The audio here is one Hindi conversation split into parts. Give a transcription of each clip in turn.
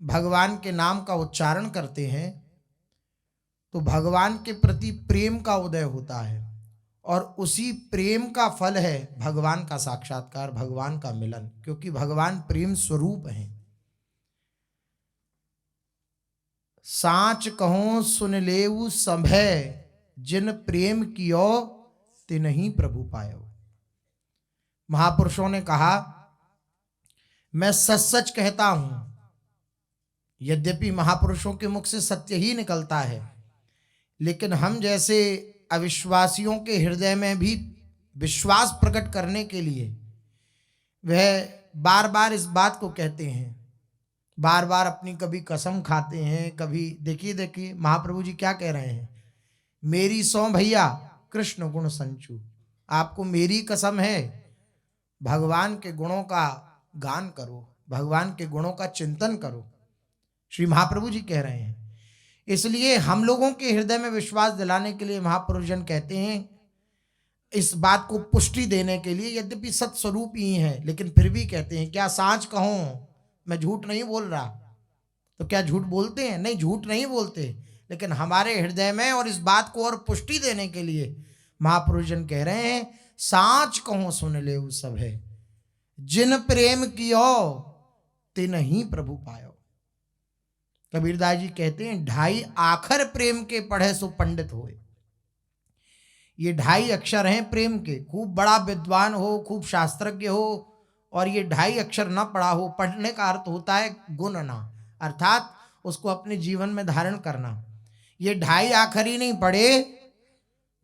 भगवान के नाम का उच्चारण करते हैं तो भगवान के प्रति प्रेम का उदय होता है, और उसी प्रेम का फल है भगवान का साक्षात्कार, भगवान का मिलन, क्योंकि भगवान प्रेम स्वरूप हैं। साच कहो सुन लेऊ सभय, जिन प्रेम कियो तिन्हि प्रभु पायो। महापुरुषों ने कहा, मैं सच सच कहता हूं, यद्यपि महापुरुषों के मुख से सत्य ही निकलता है, लेकिन हम जैसे अविश्वासियों के हृदय में भी विश्वास प्रकट करने के लिए वह बार बार इस बात को कहते हैं, बार बार अपनी कभी कसम खाते हैं, कभी देखिए महाप्रभु जी क्या कह रहे हैं, मेरी सौ भैया कृष्ण गुण संचू, आपको मेरी कसम है, भगवान के गुणों का गान करो, भगवान के गुणों का चिंतन करो, श्री महाप्रभु जी कह रहे हैं। इसलिए हम लोगों के हृदय में विश्वास दिलाने के लिए महापुरुष जन कहते हैं, इस बात को पुष्टि देने के लिए, यद्यपि सत्स्वरूप ही है लेकिन फिर भी कहते हैं, क्या साँच कहूं, मैं झूठ नहीं बोल रहा। तो क्या झूठ बोलते हैं? नहीं, झूठ नहीं बोलते, लेकिन हमारे हृदय में और इस बात को और पुष्टि देने के लिए महापुरुष जन कह रहे हैं, साँच कहूं सुन ले उस सब है, जिन प्रेम कियो तिन्हि प्रभु पायो। कबीरदास जी कहते हैं, ढाई आखर प्रेम के पढ़े सो पंडित होए। ये ढाई अक्षर हैं प्रेम के, खूब बड़ा विद्वान हो, खूब शास्त्रज्ञ हो, और ये ढाई अक्षर न पढ़ा हो, पढ़ने का अर्थ होता है गुणना, अर्थात उसको अपने जीवन में धारण करना। ये ढाई आखर ही नहीं पढ़े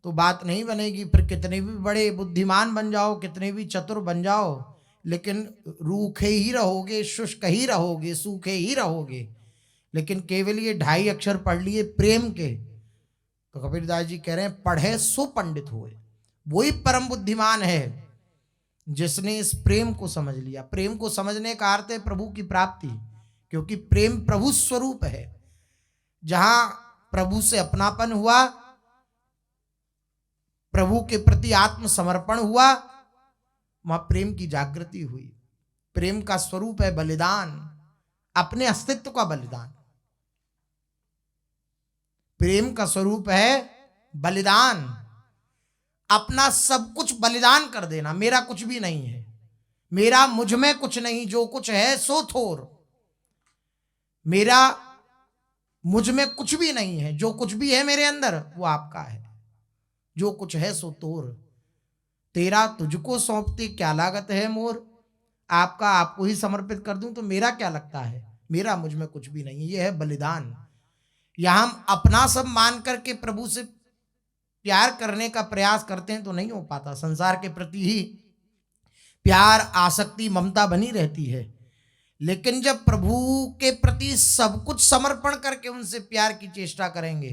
तो बात नहीं बनेगी, फिर कितने भी बड़े बुद्धिमान बन जाओ, कितने भी चतुर बन जाओ, लेकिन रूखे ही रहोगे, शुष्क ही रहोगे, सूखे ही रहोगे। लेकिन केवल ये ढाई अक्षर पढ़ लिए प्रेम के, तो कबीरदास जी कह रहे हैं, पढ़े सो पंडित हुए। वही परम बुद्धिमान है जिसने इस प्रेम को समझ लिया। प्रेम को समझने का अर्थ है प्रभु की प्राप्ति, क्योंकि प्रेम प्रभु स्वरूप है। जहां प्रभु से अपनापन हुआ, प्रभु के प्रति आत्मसमर्पण हुआ, वहां प्रेम की जागृति हुई। प्रेम का स्वरूप है बलिदान, अपने अस्तित्व का बलिदान। प्रेम का स्वरूप है बलिदान, अपना सब कुछ बलिदान कर देना। मेरा कुछ भी नहीं है, मेरा मुझ में कुछ नहीं, जो कुछ है सो थोर। मेरा मुझ में कुछ भी नहीं है, जो कुछ भी है मेरे अंदर वो आपका है, जो कुछ है सो तोर। तेरा तुझको सौंपते क्या लागत है मोर, आपका आपको ही समर्पित कर दूं तो मेरा क्या लगता है, मेरा मुझ में कुछ भी नहीं है। ये है बलिदान। यहां हम अपना सब मान करके प्रभु से प्यार करने का प्रयास करते हैं तो नहीं हो पाता। संसार के प्रति ही प्यार, आसक्ति, ममता बनी रहती है, लेकिन जब प्रभु के प्रति सब कुछ समर्पण करके उनसे प्यार की चेष्टा करेंगे,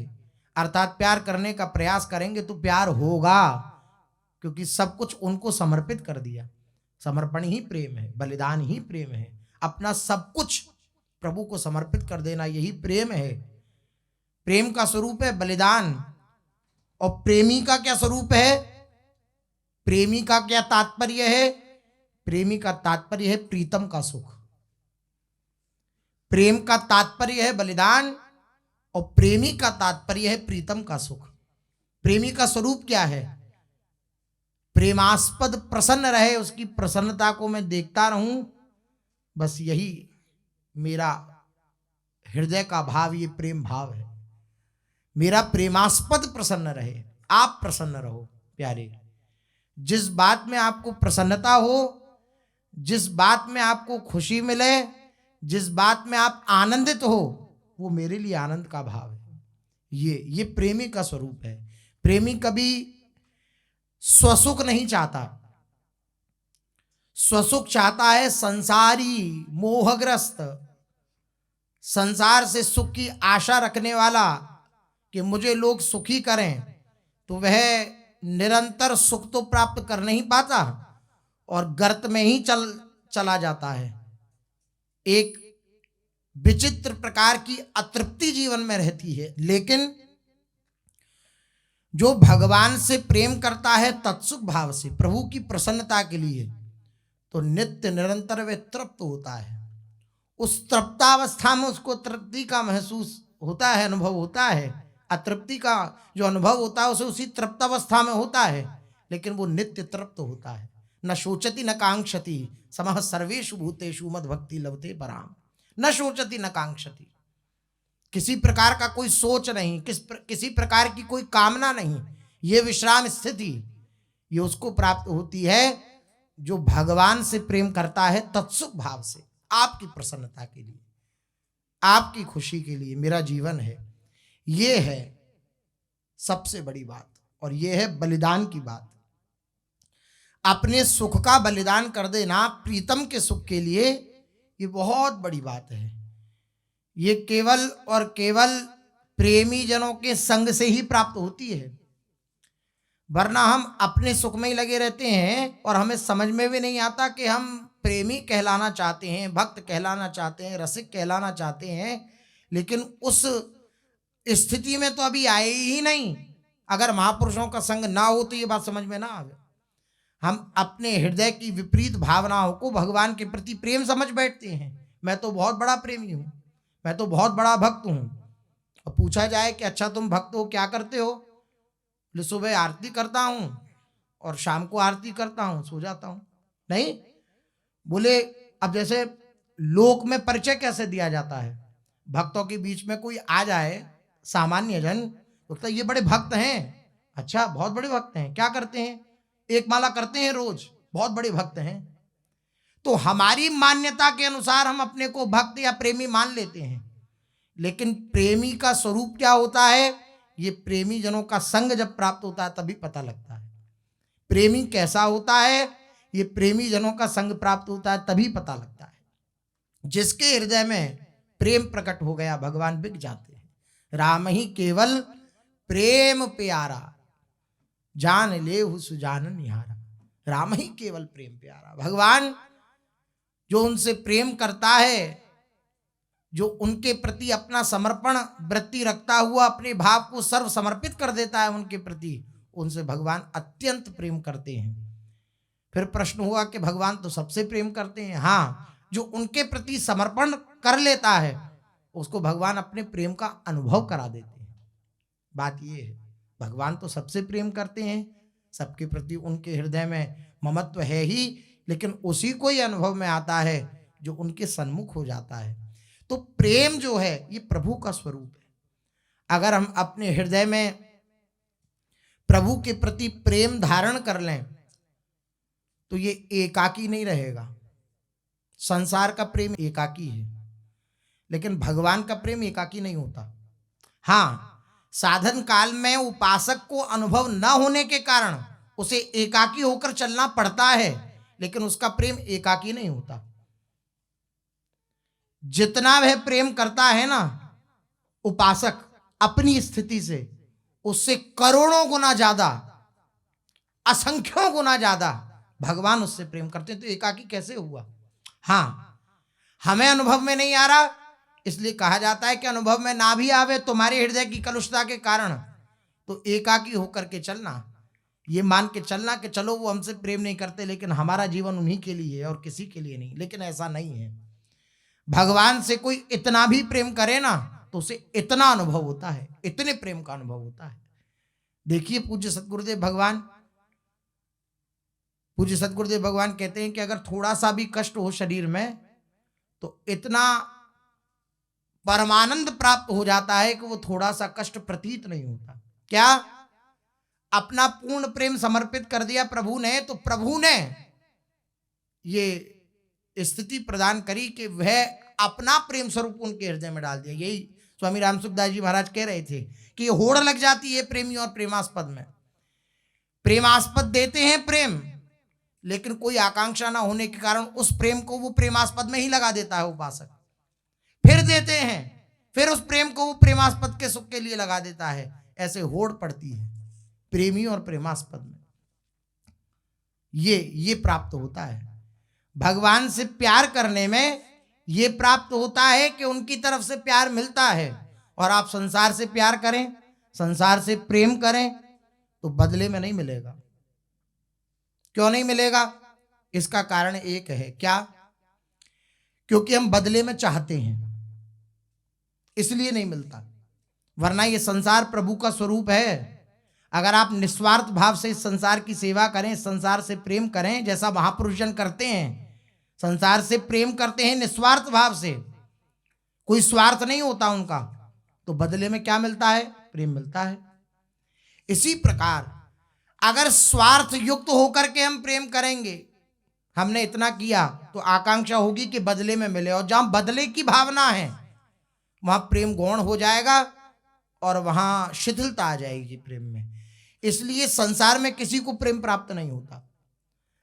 अर्थात प्यार करने का प्रयास करेंगे, तो प्यार होगा, क्योंकि सब कुछ उनको समर्पित कर दिया। समर्पण ही प्रेम है, बलिदान ही प्रेम है। अपना सब कुछ प्रभु को समर्पित कर देना, यही प्रेम है। प्रेम का स्वरूप है बलिदान। और प्रेमी का क्या स्वरूप है, प्रेमी का क्या तात्पर्य है? प्रेमी का तात्पर्य है प्रीतम का सुख। प्रेम का तात्पर्य है बलिदान और प्रेमी का तात्पर्य है प्रीतम का सुख। प्रेमी का स्वरूप क्या है? प्रेमास्पद प्रसन्न रहे, उसकी प्रसन्नता को मैं देखता रहूं, बस यही मेरा हृदय का भाव, ये प्रेम भाव है। मेरा प्रेमास्पद प्रसन्न रहे, आप प्रसन्न रहो प्यारे। जिस बात में आपको प्रसन्नता हो, जिस बात में आपको खुशी मिले, जिस बात में आप आनंदित हो, वो मेरे लिए आनंद का भाव है। ये प्रेमी का स्वरूप है। प्रेमी कभी स्वसुख नहीं चाहता, स्वसुख चाहता है संसारी, मोहग्रस्त, संसार से सुख की आशा रखने वाला, कि मुझे लोग सुखी करें, तो वह निरंतर सुख तो प्राप्त कर नहीं पाता और गर्त में ही चला जाता है। एक विचित्र प्रकार की अतृप्ति जीवन में रहती है। लेकिन जो भगवान से प्रेम करता है तत्सुख भाव से, प्रभु की प्रसन्नता के लिए, तो नित्य निरंतर वे तृप्त होता है। उस तृप्तावस्था में उसको तृप्ति का महसूस होता है, अनुभव होता है। अतृप्ति का जो अनुभव होता है उसे उसी तृप्तावस्था में होता है, लेकिन वो नित्य तृप्त होता है। न शोचति न कांक्षति समः सर्वेषु भूतेषु मद भक्ति लभते पराम। न शोचति न कांक्षति, किसी प्रकार का कोई सोच नहीं, किसी प्रकार की कोई कामना नहीं। ये विश्राम स्थिति ये उसको प्राप्त होती है जो भगवान से प्रेम करता है तत्सुख भाव से। आपकी प्रसन्नता के लिए, आपकी खुशी के लिए मेरा जीवन है, ये है सबसे बड़ी बात। और ये है बलिदान की बात। अपने सुख का बलिदान कर देना प्रीतम के सुख के लिए, ये बहुत बड़ी बात है। ये केवल और केवल प्रेमी जनों के संग से ही प्राप्त होती है, वरना हम अपने सुख में ही लगे रहते हैं और हमें समझ में भी नहीं आता कि हम प्रेमी कहलाना चाहते हैं, भक्त कहलाना चाहते हैं, रसिक कहलाना चाहते हैं, लेकिन उस स्थिति में तो अभी आए ही नहीं। अगर महापुरुषों का संग ना हो तो ये बात समझ में ना आवे। हम अपने हृदय की विपरीत भावनाओं को भगवान के प्रति प्रेम समझ बैठते हैं। मैं तो बहुत बड़ा प्रेमी हूँ, मैं तो बहुत बड़ा भक्त हूँ। और पूछा जाए कि अच्छा तुम भक्त हो, क्या करते हो? बोले सुबह आरती करता हूँ और शाम को आरती करता हूँ, सो जाता हूँ। नहीं, बोले अब जैसे लोक में परिचय कैसे दिया जाता है? भक्तों के बीच में कोई आ जाए सामान्य जन, बोलता ये बड़े भक्त हैं। अच्छा, बहुत बड़े भक्त हैं, क्या करते हैं? एक माला करते हैं रोज, बहुत बड़े भक्त हैं। तो हमारी मान्यता के अनुसार हम अपने को भक्त या प्रेमी मान लेते हैं, लेकिन प्रेमी का स्वरूप क्या होता है ये प्रेमी जनों का संग जब प्राप्त होता है तभी पता लगता है। प्रेमी कैसा होता है ये प्रेमी जनों का संग प्राप्त होता है तभी पता लगता है। जिसके हृदय में प्रेम प्रकट हो गया भगवान बिक जाते हैं। राम ही केवल प्रेम प्यारा, जान लेहु सुजान निहारा। राम ही केवल प्रेम प्यारा। भगवान जो उनसे प्रेम करता है, जो उनके प्रति अपना समर्पण वृत्ति रखता हुआ अपने भाव को सर्व समर्पित कर देता है उनके प्रति, उनसे भगवान अत्यंत प्रेम करते हैं। फिर प्रश्न हुआ कि भगवान तो सबसे प्रेम करते हैं। हाँ, जो उनके प्रति समर्पण कर लेता है उसको भगवान अपने प्रेम का अनुभव करा देते हैं। बात ये है, भगवान तो सबसे प्रेम करते हैं, सबके प्रति उनके हृदय में ममत्व है ही, लेकिन उसी को ही अनुभव में आता है जो उनके सन्मुख हो जाता है। तो प्रेम जो है ये प्रभु का स्वरूप है। अगर हम अपने हृदय में प्रभु के प्रति प्रेम धारण कर लें तो ये एकाकी नहीं रहेगा। संसार का प्रेम एकाकी है, लेकिन भगवान का प्रेम एकाकी नहीं होता। हाँ, साधन काल में उपासक को अनुभव न होने के कारण उसे एकाकी होकर चलना पड़ता है, लेकिन उसका प्रेम एकाकी नहीं होता। जितना वह प्रेम करता है ना उपासक अपनी स्थिति से, उससे करोड़ों गुना ज्यादा, असंख्यों गुना ज्यादा भगवान उससे प्रेम करते हैं। तो एकाकी कैसे हुआ? हाँ, हमें अनुभव में नहीं आ रहा, इसलिए कहा जाता है कि अनुभव में ना भी आवे तुम्हारे हृदय की कलुषता के कारण तो एकाकी होकर के चलना, ये मान के चलना कि चलो वो हमसे प्रेम नहीं करते, लेकिन हमारा जीवन उन्हीं के लिए है और किसी के लिए नहीं। लेकिन ऐसा नहीं है। भगवान से कोई इतना भी प्रेम करे ना तो उसे इतना अनुभव होता है, इतने प्रेम का अनुभव होता है। देखिए पूज्य सतगुरुदेव भगवान कहते हैं कि अगर थोड़ा सा भी कष्ट हो शरीर में तो इतना परमानंद प्राप्त हो जाता है कि वो थोड़ा सा कष्ट प्रतीत नहीं होता। क्या? अपना पूर्ण प्रेम समर्पित कर दिया प्रभु ने, तो प्रभु ने ये स्थिति प्रदान करी कि वह अपना प्रेम स्वरूप उनके हृदय में डाल दिया। यही स्वामी राम सुखदास जी महाराज कह रहे थे कि होड़ लग जाती है प्रेमी और प्रेमास्पद में। प्रेमास्पद देते हैं प्रेम, लेकिन कोई आकांक्षा ना होने के कारण उस प्रेम को वो प्रेमास्पद में ही लगा देता है उपासक। फिर देते हैं, फिर उस प्रेम को वो प्रेमास्पद के सुख के लिए लगा देता है। ऐसे होड़ पड़ती है प्रेमी और प्रेमास्पद में। ये प्राप्त होता है भगवान से प्यार करने में। ये प्राप्त होता है कि उनकी तरफ से प्यार मिलता है। और आप संसार से प्यार करें, संसार से प्रेम करें तो बदले में नहीं मिलेगा। क्यों नहीं मिलेगा? इसका कारण एक है। क्या? क्योंकि हम बदले में चाहते हैं, इसलिए नहीं मिलता। वरना ये संसार प्रभु का स्वरूप है। अगर आप निस्वार्थ भाव से इस संसार की सेवा करें, संसार से प्रेम करें, जैसा महापुरुष जन करते हैं, संसार से प्रेम करते हैं निस्वार्थ भाव से, कोई स्वार्थ नहीं होता उनका, तो बदले में क्या मिलता है? प्रेम मिलता है। इसी प्रकार अगर स्वार्थ युक्त होकर के हम प्रेम करेंगे, हमने इतना किया, तो आकांक्षा होगी कि बदले में मिले, और जहां बदले की भावना है वहां प्रेम गौण हो जाएगा और वहां शिथिलता आ जाएगी प्रेम में। इसलिए संसार में किसी को प्रेम प्राप्त नहीं होता।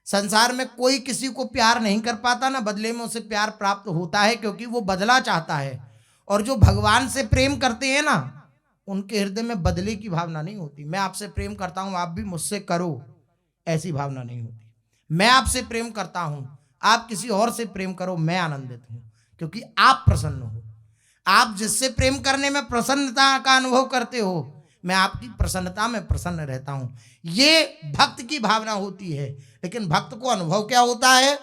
संसार में कोई किसी को प्यार नहीं कर पाता, ना बदले में उसे प्यार प्राप्त होता है, क्योंकि वो बदला चाहता है। और जो भगवान से प्रेम करते हैं ना, उनके हृदय में बदले की भावना नहीं होती। मैं आपसे प्रेम करता हूं, आप भी मुझसे करो, ऐसी भावना नहीं होती। मैं आपसे प्रेम करता हूं, आप किसी और से प्रेम करो, मैं आनंदित हूं, क्योंकि आप प्रसन्न हो। आप जिससे प्रेम करने में प्रसन्नता का अनुभव करते हो, मैं आपकी प्रसन्नता में प्रसन्न रहता हूं। ये भक्त की भावना होती है। लेकिन भक्त को अनुभव क्या होता है?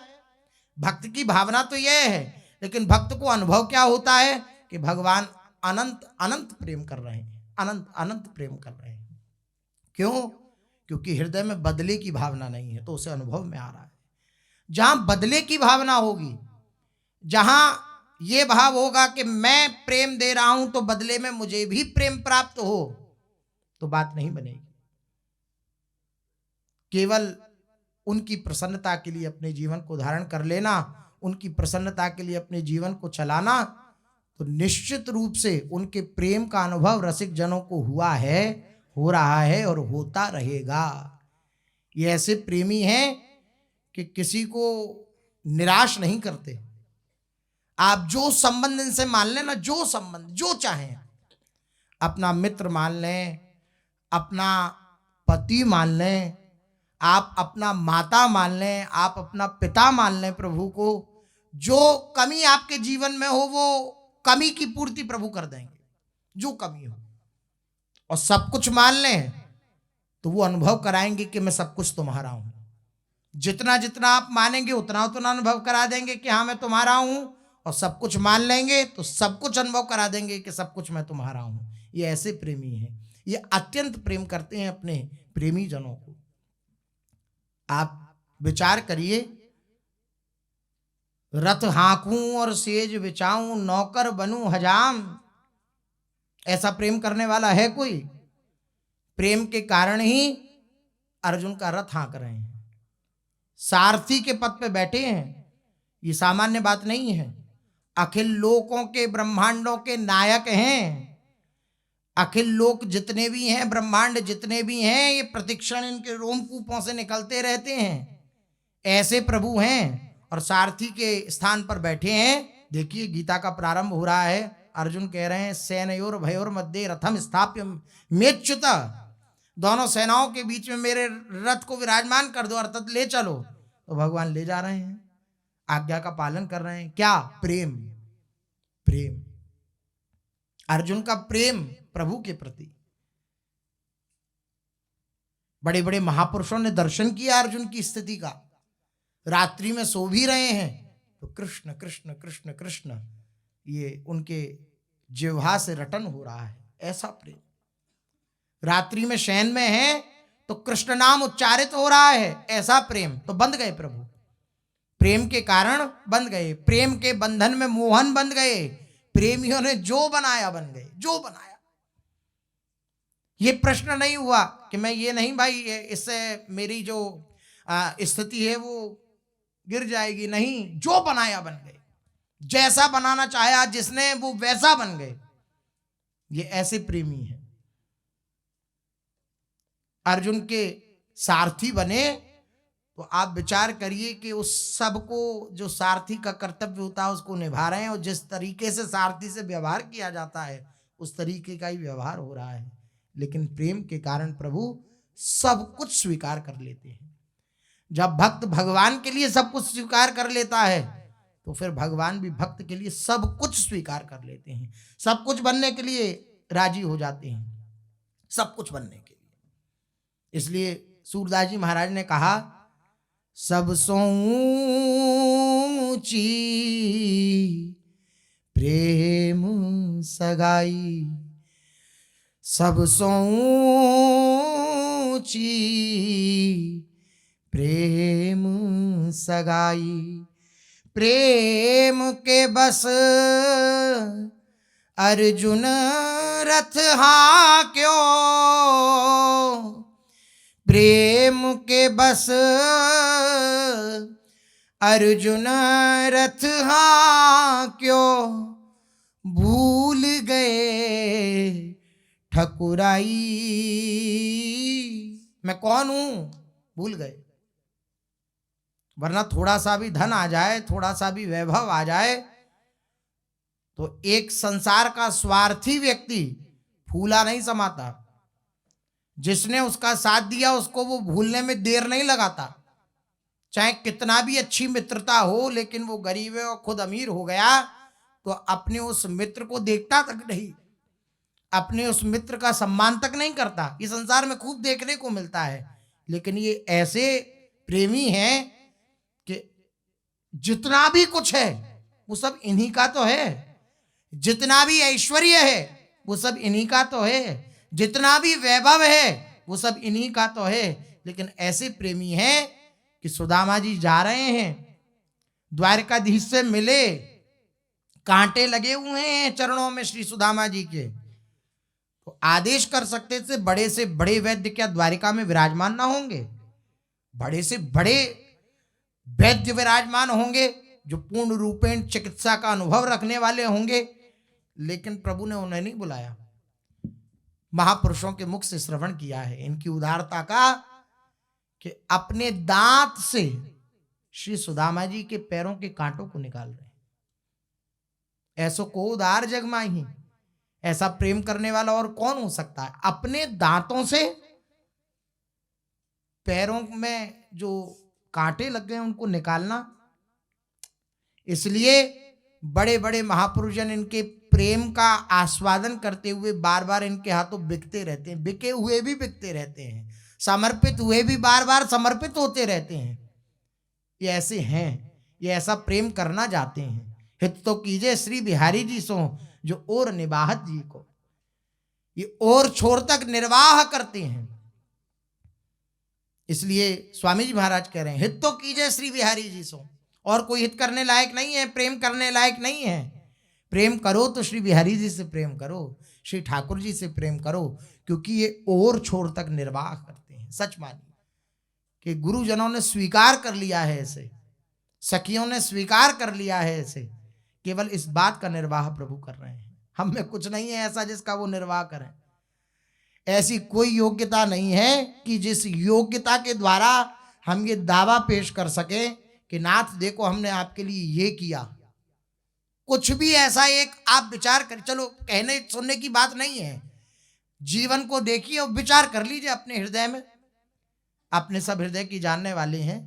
भक्त की भावना तो यह है, लेकिन भक्त को अनुभव क्या होता है कि भगवान अनंत अनंत प्रेम कर रहे हैं, अनंत अनंत प्रेम कर रहे हैं। क्यों? क्योंकि हृदय में बदले की भावना नहीं है, तो उसे अनुभव में आ रहा है। जहां बदले की भावना होगी, जहां यह भाव होगा कि मैं प्रेम दे रहा हूं तो बदले में मुझे भी प्रेम प्राप्त हो, तो बात नहीं बनेगी। केवल उनकी प्रसन्नता के लिए अपने जीवन को धारण कर लेना, उनकी प्रसन्नता के लिए अपने जीवन को चलाना, तो निश्चित रूप से उनके प्रेम का अनुभव रसिक जनों को हुआ है, हो रहा है और होता रहेगा। ये ऐसे प्रेमी हैं कि किसी को निराश नहीं करते। आप जो संबंध इनसे मान लें ना, जो संबंध जो चाहें, अपना मित्र मान लें, अपना पति मान लें, आप अपना माता मान लें, आप अपना पिता मान लें, प्रभु को जो कमी आपके जीवन में हो वो कमी की पूर्ति प्रभु कर देंगे, जो कमी हो। और सब कुछ मान लें तो वो अनुभव कराएंगे कि मैं सब कुछ तुम्हारा हूं। जितना जितना आप मानेंगे उतना उतना अनुभव करा देंगे कि हाँ मैं तुम्हारा हूं, और सब कुछ मान लेंगे तो सब कुछ अनुभव करा देंगे कि सब कुछ मैं तुम्हारा हूं। ये ऐसे प्रेमी हैं, ये अत्यंत प्रेम करते हैं अपने प्रेमी जनों को। आप विचार करिए, रथ हाँकूं और सेज बिछाऊं, नौकर बनूं हजाम, ऐसा प्रेम करने वाला है कोई? प्रेम के कारण ही अर्जुन का रथ हाँक रहे हैं, सारथी के पद पे बैठे हैं। ये सामान्य बात नहीं है। अखिल लोकों के ब्रह्मांडों के नायक हैं। अखिल लोक जितने भी हैं, ब्रह्मांड जितने भी हैं, ये प्रतिक्षण इनके रोमकूपों से निकलते रहते हैं। ऐसे प्रभु हैं और सारथी के स्थान पर बैठे हैं। देखिए गीता का प्रारंभ हो रहा है, अर्जुन कह रहे हैं सेनयोर भयोर मध्य रथम स्थाप्य मेच्युत, दोनों सेनाओं के बीच में मेरे रथ को विराजमान कर दो, अर्थात ले चलो। तो भगवान ले जा रहे हैं, आज्ञा का पालन कर रहे हैं। क्या? प्रेम। प्रेम, अर्जुन का प्रेम प्रभु के प्रति। बड़े बड़े महापुरुषों ने दर्शन किया अर्जुन की स्थिति का। रात्रि में सो भी रहे हैं तो कृष्ण कृष्ण कृष्ण कृष्ण ये उनके जिह्वा से रटन हो रहा है, ऐसा प्रेम। रात्रि में शयन में है तो कृष्ण नाम उच्चारित हो रहा है, ऐसा प्रेम। तो बंध गए प्रभु, प्रेम के कारण बंध गए, प्रेम के बंधन में मोहन बंध गए। प्रेमियों ने जो बनाया बन गए, जो बनाया। ये प्रश्न नहीं हुआ कि मैं ये नहीं भाई इससे मेरी जो स्थिति है वो गिर जाएगी, नहीं, जो बनाया बन गए। जैसा बनाना चाहा जिसने वो वैसा बन गए। ये ऐसे प्रेमी हैं। अर्जुन के सारथी बने तो आप विचार करिए कि उस सब को जो सारथी का कर्तव्य होता है उसको निभा रहे हैं, और जिस तरीके से सारथी से व्यवहार किया जाता है उस तरीके का ही व्यवहार हो रहा है। लेकिन प्रेम के कारण प्रभु सब कुछ स्वीकार कर लेते हैं। जब भक्त भगवान के लिए सब कुछ स्वीकार कर लेता है तो फिर भगवान भी भक्त के लिए सब कुछ स्वीकार कर लेते हैं, सब कुछ बनने के लिए राजी हो जाते हैं, सब कुछ बनने के लिए। इसलिए सूरदास जी महाराज ने कहा, सब सो प्रेम सगाई, सब सो ऊंची प्रेम सगाई। प्रेम के बस अर्जुन रथ हाँक्यो, प्रेम के बस अर्जुन रथ हाँक्यो, भूल गए ठकुराई। मैं कौन हूं भूल गए। वरना थोड़ा सा भी धन आ जाए, थोड़ा सा भी वैभव आ जाए, तो एक संसार का स्वार्थी व्यक्ति फूला नहीं समाता। जिसने उसका साथ दिया उसको वो भूलने में देर नहीं लगाता। चाहे कितना भी अच्छी मित्रता हो, लेकिन वो गरीब है और खुद अमीर हो गया तो अपने उस मित्र को देखता तक नहीं, अपने उस मित्र का सम्मान तक नहीं करता। ये संसार में खूब देखने को मिलता है। लेकिन ये ऐसे प्रेमी हैं कि जितना भी कुछ है वो सब इन्हीं का तो है, जितना भी ऐश्वर्य है वो सब इन्हीं का तो है, जितना भी वैभव है वो सब इन्हीं का तो है। लेकिन ऐसे प्रेमी हैं कि सुदामा जी जा रहे हैं, द्वारकाधीश से मिले, कांटे लगे हुए हैं चरणों में श्री सुदामा जी के, तो आदेश कर सकते थे बड़े से बड़े वैद्य क्या द्वारिका में विराजमान ना होंगे? बड़े से बड़े वैद्य विराजमान होंगे जो पूर्ण रूपेण चिकित्सा का अनुभव रखने वाले होंगे। लेकिन प्रभु ने उन्हें नहीं बुलाया। महापुरुषों के मुख से श्रवण किया है इनकी उदारता का, कि अपने दांत से श्री सुदामा जी के पैरों के कांटों को निकाल रहे हैं। ऐसो को उदार जग माही, ऐसा प्रेम करने वाला और कौन हो सकता है? अपने दांतों से पैरों में जो कांटे लग गए उनको निकालना। इसलिए बड़े बड़े महापुरुषजन इनके प्रेम का आस्वादन करते हुए बार बार इनके हाथों बिकते रहते हैं, बिके हुए भी बिकते रहते हैं, समर्पित हुए भी बार बार समर्पित होते रहते हैं। ये ऐसे हैं, ये ऐसा प्रेम करना चाहते हैं। हित तो कीजिए श्री बिहारी जी सो, जो और निवाहत जी को ये और छोर तक निर्वाह करते हैं। इसलिए स्वामी जी महाराज कह रहे हैं हित तो कीजिए श्री बिहारी जी सो, और कोई हित करने लायक नहीं है, प्रेम करने लायक नहीं है। प्रेम करो तो श्री बिहारी जी से प्रेम करो, श्री ठाकुर जी से प्रेम करो, क्योंकि ये और छोर तक निर्वाह करते हैं। सच मानिए कि गुरुजनों ने स्वीकार कर लिया है ऐसे, सखियों ने स्वीकार कर लिया है ऐसे, केवल इस बात का निर्वाह प्रभु कर रहे हैं। हम में कुछ नहीं है ऐसा जिसका वो निर्वाह करें। ऐसी कोई योग्यता नहीं है कि जिस योग्यता के द्वारा हम ये दावा पेश कर सके कि नाथ देखो हमने आपके लिए ये किया। कुछ भी ऐसा एक आप विचार कर, चलो कहने सुनने की बात नहीं है, जीवन को देखिए और विचार कर लीजिए अपने हृदय में। अपने सब हृदय की जानने वाले हैं।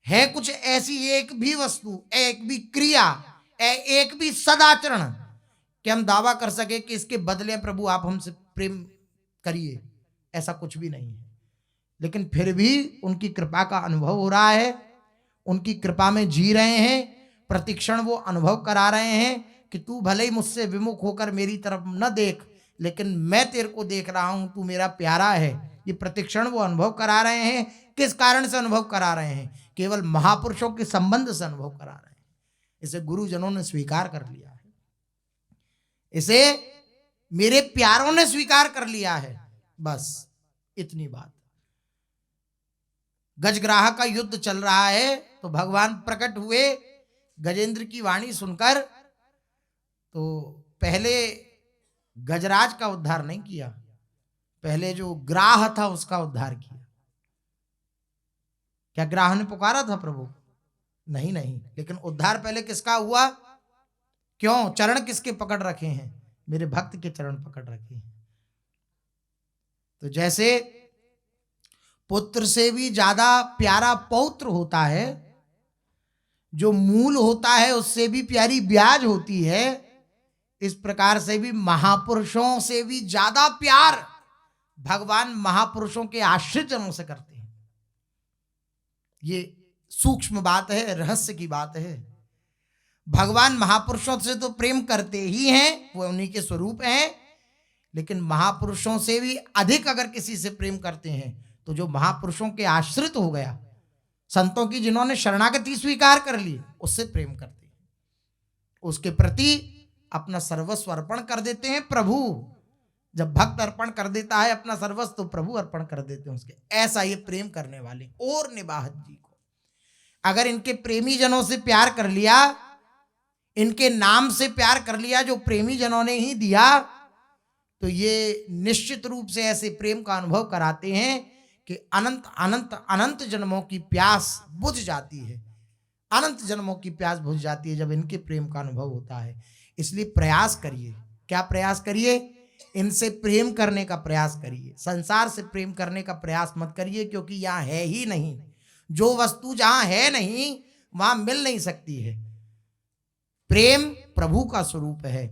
है कुछ ऐसी एक भी वस्तु, एक भी क्रिया, एक भी सदाचरण कि हम दावा कर सके कि इसके बदले प्रभु आप हमसे प्रेम करिए? ऐसा कुछ भी नहीं है। लेकिन फिर भी उनकी कृपा का अनुभव हो रहा है, उनकी कृपा में जी रहे हैं। प्रतिक्षण वो अनुभव करा रहे हैं कि तू भले ही मुझसे विमुख होकर मेरी तरफ न देख, लेकिन मैं तेरे को देख रहा हूं, तू मेरा प्यारा है। ये प्रतिक्षण वो अनुभव करा रहे हैं। किस कारण से अनुभव करा रहे हैं? केवल महापुरुषों के संबंध से अनुभव करा रहे हैं। इसे गुरुजनों ने स्वीकार कर लिया है, इसे मेरे प्यारों ने स्वीकार कर लिया है। बस इतनी बात। गजग्राह का युद्ध चल रहा है तो भगवान प्रकट हुए गजेंद्र की वाणी सुनकर। तो पहले गजराज का उद्धार नहीं किया, पहले जो ग्राह था उसका उद्धार किया। क्या ग्राह ने पुकारा था प्रभु? नहीं नहीं। लेकिन उद्धार पहले किसका हुआ? क्यों? चरण किसके पकड़ रखे हैं? मेरे भक्त के चरण पकड़ रखे हैं। तो जैसे पुत्र से भी ज्यादा प्यारा पौत्र होता है, जो मूल होता है उससे भी प्यारी ब्याज होती है, इस प्रकार से भी महापुरुषों से भी ज्यादा प्यार भगवान महापुरुषों के आश्रित जनों से करते हैं। ये सूक्ष्म बात है, रहस्य की बात है। भगवान महापुरुषों से तो प्रेम करते ही हैं, वो उन्हीं के स्वरूप हैं, लेकिन महापुरुषों से भी अधिक अगर किसी से प्रेम करते हैं तो जो महापुरुषों के आश्रित हो गया, संतों की जिन्होंने शरणागति स्वीकार कर ली, उससे प्रेम करते हैं, उसके प्रति अपना सर्वस्व अर्पण कर देते हैं। प्रभु जब भक्त अर्पण कर देता है अपना सर्वस्व, तो प्रभु अर्पण कर देते हैं उसके। ऐसा ये प्रेम करने वाले और निबाहत जी को अगर इनके प्रेमी जनों से प्यार कर लिया, इनके नाम से प्यार कर लिया जो प्रेमी जनों ने ही दिया, तो ये निश्चित रूप से ऐसे प्रेम का अनुभव कराते हैं कि अनंत अनंत अनंत जन्मों की प्यास बुझ जाती है, अनंत जन्मों की प्यास बुझ जाती है जब इनके प्रेम का अनुभव होता है। इसलिए प्रयास करिए। क्या प्रयास करिए? इनसे प्रेम करने का प्रयास करिए। संसार से प्रेम करने का प्रयास मत करिए, क्योंकि यहाँ है ही नहीं। जो वस्तु जहां है नहीं वहां मिल नहीं सकती है। प्रेम प्रभु का स्वरूप है,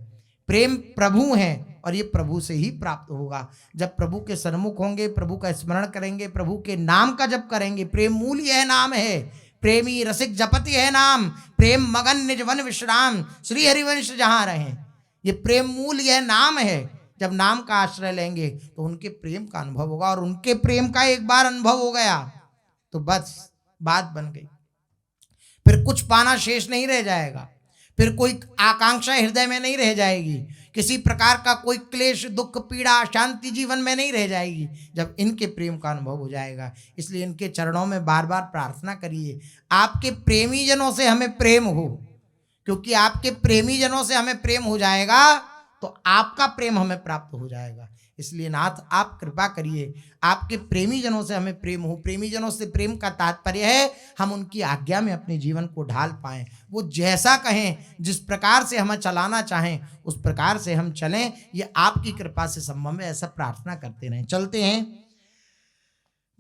प्रेम प्रभु है, और ये प्रभु से ही प्राप्त होगा। जब प्रभु के सन्मुख होंगे, प्रभु का स्मरण करेंगे, प्रभु के नाम का जप करेंगे। प्रेम मूल यह नाम है, प्रेमी रसिक जपति है नाम, प्रेम मगन निज वन विश्राम, श्री हरिवंश जहां रहे। ये प्रेम मूल यह नाम है। जब नाम का आश्रय लेंगे तो उनके प्रेम का अनुभव होगा, और उनके प्रेम का एक बार अनुभव हो गया तो बस बात बन गई। फिर कुछ पाना शेष नहीं रह जाएगा, फिर कोई आकांक्षा हृदय में नहीं रह जाएगी, किसी प्रकार का कोई क्लेश दुख पीड़ा अशांति जीवन में नहीं रह जाएगी जब इनके प्रेम का अनुभव हो जाएगा। इसलिए इनके चरणों में बार बार प्रार्थना करिए, आपके प्रेमी जनों से हमें प्रेम हो, क्योंकि आपके प्रेमी जनों से हमें प्रेम हो जाएगा तो आपका प्रेम हमें प्राप्त हो जाएगा। इसलिए नाथ आप कृपा करिए, आपके प्रेमी जनों से हमें प्रेम हो। प्रेमी जनों से प्रेम का तात्पर्य है हम उनकी आज्ञा में अपने जीवन को ढाल पाएं, वो जैसा कहें, जिस प्रकार से हमें चलाना चाहें उस प्रकार से हम चलें। ये आपकी कृपा से संभव है, ऐसा प्रार्थना करते रहें। चलते हैं,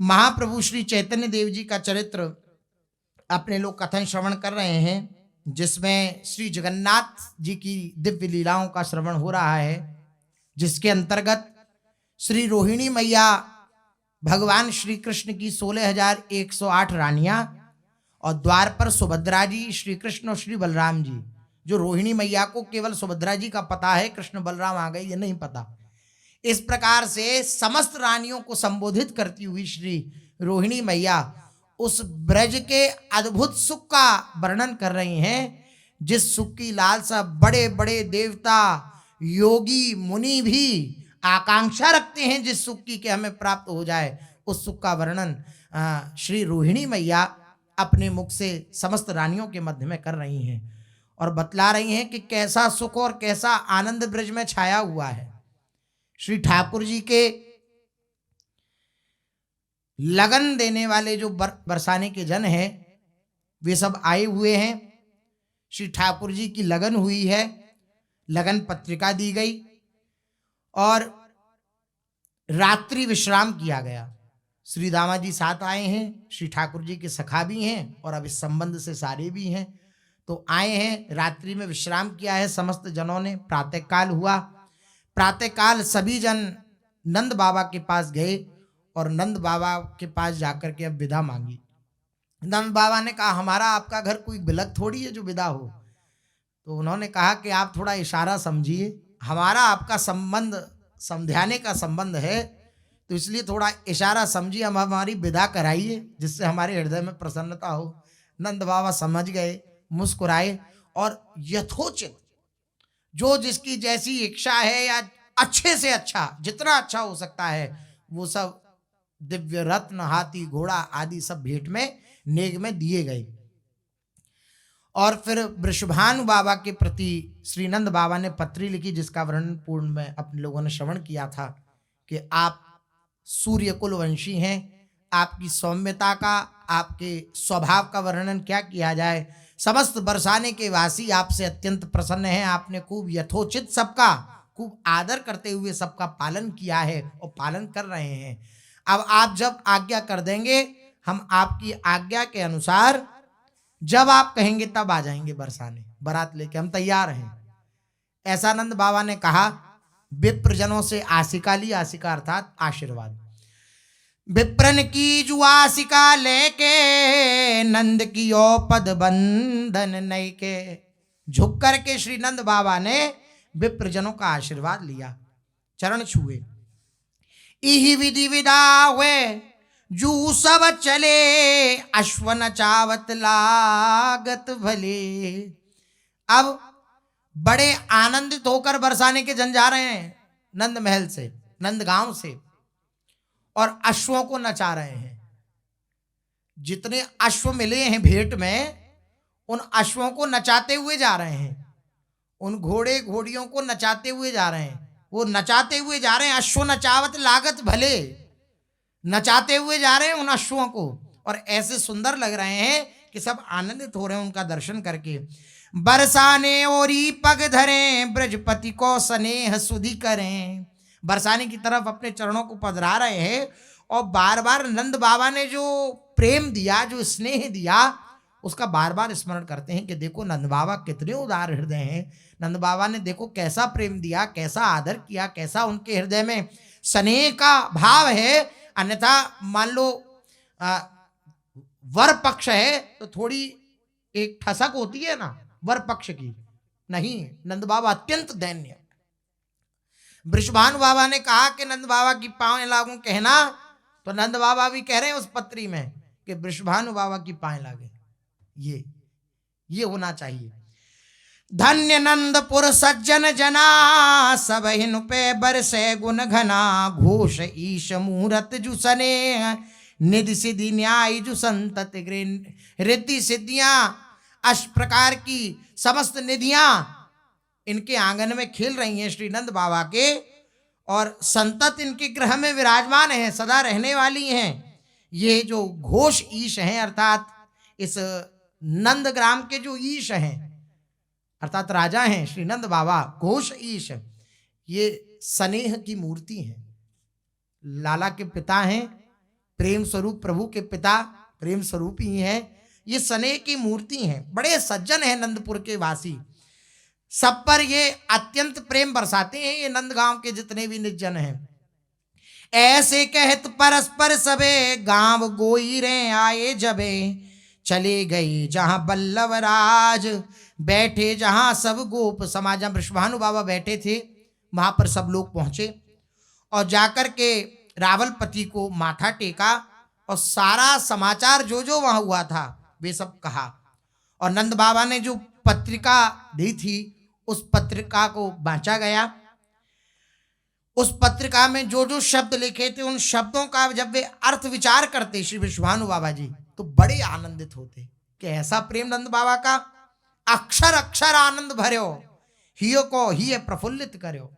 महाप्रभु श्री चैतन्य देव जी का चरित्र अपने लोग कथन श्रवण कर रहे हैं, जिसमें श्री जगन्नाथ जी की दिव्य लीलाओं का श्रवण हो रहा है, जिसके अंतर्गत श्री रोहिणी मैया भगवान श्री कृष्ण की 16,108 रानियां और द्वार पर सुभद्रा जी, श्री कृष्ण और श्री बलराम जी। जो रोहिणी मैया को केवल सुभद्रा जी का पता है, कृष्ण बलराम आ गए ये नहीं पता। इस प्रकार से समस्त रानियों को संबोधित करती हुई श्री रोहिणी मैया उस ब्रज के अद्भुत सुख का वर्णन कर रही हैं, जिस सुख की लालसा बड़े बड़े देवता योगी मुनि भी आकांक्षा रखते हैं, जिस सुख की कि हमें प्राप्त हो जाए, उस सुख का वर्णन श्री रोहिणी मैया अपने मुख से समस्त रानियों के मध्य में कर रही हैं और बतला रही हैं कि कैसा सुख और कैसा आनंद ब्रज में छाया हुआ है। श्री ठाकुर जी के लगन देने वाले जो बरसाने के जन हैं वे सब आए हुए हैं। श्री ठाकुर जी की लगन हुई है, लगन पत्रिका दी गई और रात्रि विश्राम किया गया। श्री दामा जी साथ आए हैं, श्री ठाकुर जी के सखा भी हैं और अब इस संबंध से सारे भी हैं, तो आए हैं, रात्रि में विश्राम किया है समस्त जनों ने। प्रातःकाल हुआ, प्रातःकाल सभी जन नंद बाबा के पास गए और नंद बाबा के पास जाकर के अब विदा मांगी। नंद बाबा ने कहा हमारा आपका घर कोई बिलक थोड़ी है जो विदा हो। तो उन्होंने कहा कि आप थोड़ा इशारा समझिए, हमारा आपका संबंध समझाने का संबंध है, तो इसलिए थोड़ा इशारा समझिए, हम हमारी विदा कराइए जिससे हमारे हृदय में प्रसन्नता हो। नंद बाबा समझ गए, मुस्कुराए और यथोचित जो जिसकी जैसी इच्छा है या अच्छे से अच्छा जितना अच्छा हो सकता है वो सब दिव्य रत्न हाथी घोड़ा आदि सब भेंट में नेग में दिए गए। और फिर वृषभानु बाबा के प्रति श्री नंद बाबा ने पत्री लिखी, जिसका वर्णन पूर्ण में अपने लोगों ने श्रवण किया था कि आप सूर्य कुल वंशी हैं, आपकी सौम्यता का, आपके स्वभाव का वर्णन क्या किया जाए। समस्त बरसाने के वासी आपसे अत्यंत प्रसन्न हैं, आपने खूब यथोचित सबका खूब आदर करते हुए सबका पालन किया है और पालन कर रहे हैं। अब आप जब आज्ञा कर देंगे हम आपकी आज्ञा के अनुसार जब आप कहेंगे तब आ जाएंगे बरसाने, बारात लेके हम तैयार हैं। ऐसा नंद बाबा ने कहा। विप्रजनों से आशिका ली, आशिका अर्थात आशीर्वाद। विप्रन की जुआसिका लेके नंद की ओ पद बंधन नई के, झुक करके श्री नंद बाबा ने विप्रजनों का आशीर्वाद लिया, चरण छुए। इहि विधि विदा हुए जू सब चले, अश्व नचावत लागत भले। अब बड़े आनंदित होकर बरसाने के जन जा रहे हैं नंद महल से, नंद गांव से, और अश्वों को नचा रहे हैं। जितने अश्व मिले हैं भेंट में, उन अश्वों को नचाते हुए जा रहे हैं, उन घोड़े घोड़ियों को नचाते हुए जा रहे हैं। वो नचाते हुए जा रहे हैं, अश्व नचावत लागत भले, नचाते हुए जा रहे हैं उन अश्वों को, और ऐसे सुंदर लग रहे हैं कि सब आनंदित हो रहे हैं उनका दर्शन करके। बरसाने ओरी पग धरें, ब्रजपति को स्नेह सुधि करें। बरसाने की तरफ अपने चरणों को पधरा रहे हैं, और बार बार नंद बाबा ने जो प्रेम दिया, जो स्नेह दिया, उसका बार बार स्मरण करते हैं कि देखो नंद बाबा कितने उदार हृदय हैं। नंद बाबा ने देखो कैसा प्रेम दिया, कैसा आदर किया, कैसा उनके हृदय में स्नेह का भाव है। अन्यथा मान लो वर पक्ष है तो थोड़ी एक ठसक होती है ना वर पक्ष की, नहीं, नंद बाबा अत्यंत दैन्य। वृषभानु बाबा ने कहा कि नंद बाबा की पांव लागू कहना, तो नंद बाबा भी कह रहे हैं उस पत्री में कि वृषभानु बाबा की पांव लागे। ये होना चाहिए। धन्य नंदपुर सज्जन जना, सब हिन पे बरसे गुण घना। घोष ईश मुहूर्त जुसने, निधि सिद्धि न्याय जु संतत गृह। रिद्धि सिद्धियां, अष्ट प्रकार की समस्त निधियां इनके आंगन में खेल रही हैं श्री नंद बाबा के, और संतत इनके ग्रह में विराजमान हैं, सदा रहने वाली हैं। ये जो घोष ईश हैं, अर्थात इस नंद ग्राम के जो ईश हैं, अर्थात राजा हैं श्री नंद बाबा, घोष ईश, ये स्नेह की मूर्ति हैं। लाला के पिता हैं, प्रेम स्वरूप प्रभु के पिता प्रेम स्वरूप ही हैं। ये स्नेह की मूर्ति हैं, बड़े सज्जन हैं नंदपुर के वासी। सब पर ये अत्यंत प्रेम बरसाते हैं ये नंद गांव के जितने भी निर्जन हैं। ऐसे कहत परस्पर सबे, गांव गोई रे आए जबे। चले गए जहां बल्लभ राज, बैठे जहां सब गोप समाज। जहां वृषभानु बाबा बैठे थे वहां पर सब लोग पहुंचे, और जाकर के रावलपति को माथा टेका, और सारा समाचार जो जो वहां हुआ था वे सब कहा। और नंद बाबा ने जो पत्रिका दी थी उस पत्रिका को बांचा गया। उस पत्रिका में जो जो शब्द लिखे थे उन शब्दों का जब वे अर्थ विचार करते श्री वृषभानु बाबा जी, तो बड़े आनंदित होते कि ऐसा प्रेम नंद बाबा का, अक्षर अक्षर आनंद भर्यो, हियो को ही प्रफुल्लित करो।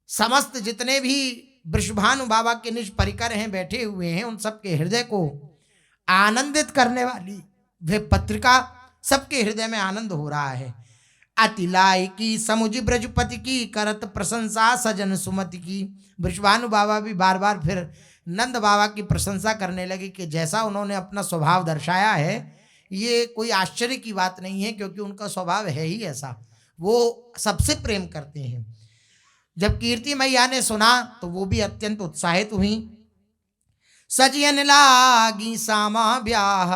समस्त जितने भी वृषभानु बाबा के निज परिकर हैं, बैठे हुए हैं, उन सबके हृदय को आनंदित करने वाली वे पत्रिका, सबके हृदय में आनंद हो रहा है। अति लायकी समुझ ब्रजपति की, करत प्रशंसा सजन सुमति की। वृषभानु बाबा भी बार बार फिर नंद बाबा की प्रशंसा करने लगे कि जैसा उन्होंने अपना स्वभाव दर्शाया है ये कोई आश्चर्य की बात नहीं है, क्योंकि उनका स्वभाव है ही ऐसा, वो सबसे प्रेम करते हैं। जब कीर्ति मैया ने सुना तो वो भी अत्यंत उत्साहित हुई। सजियन लागी सामा ब्याह,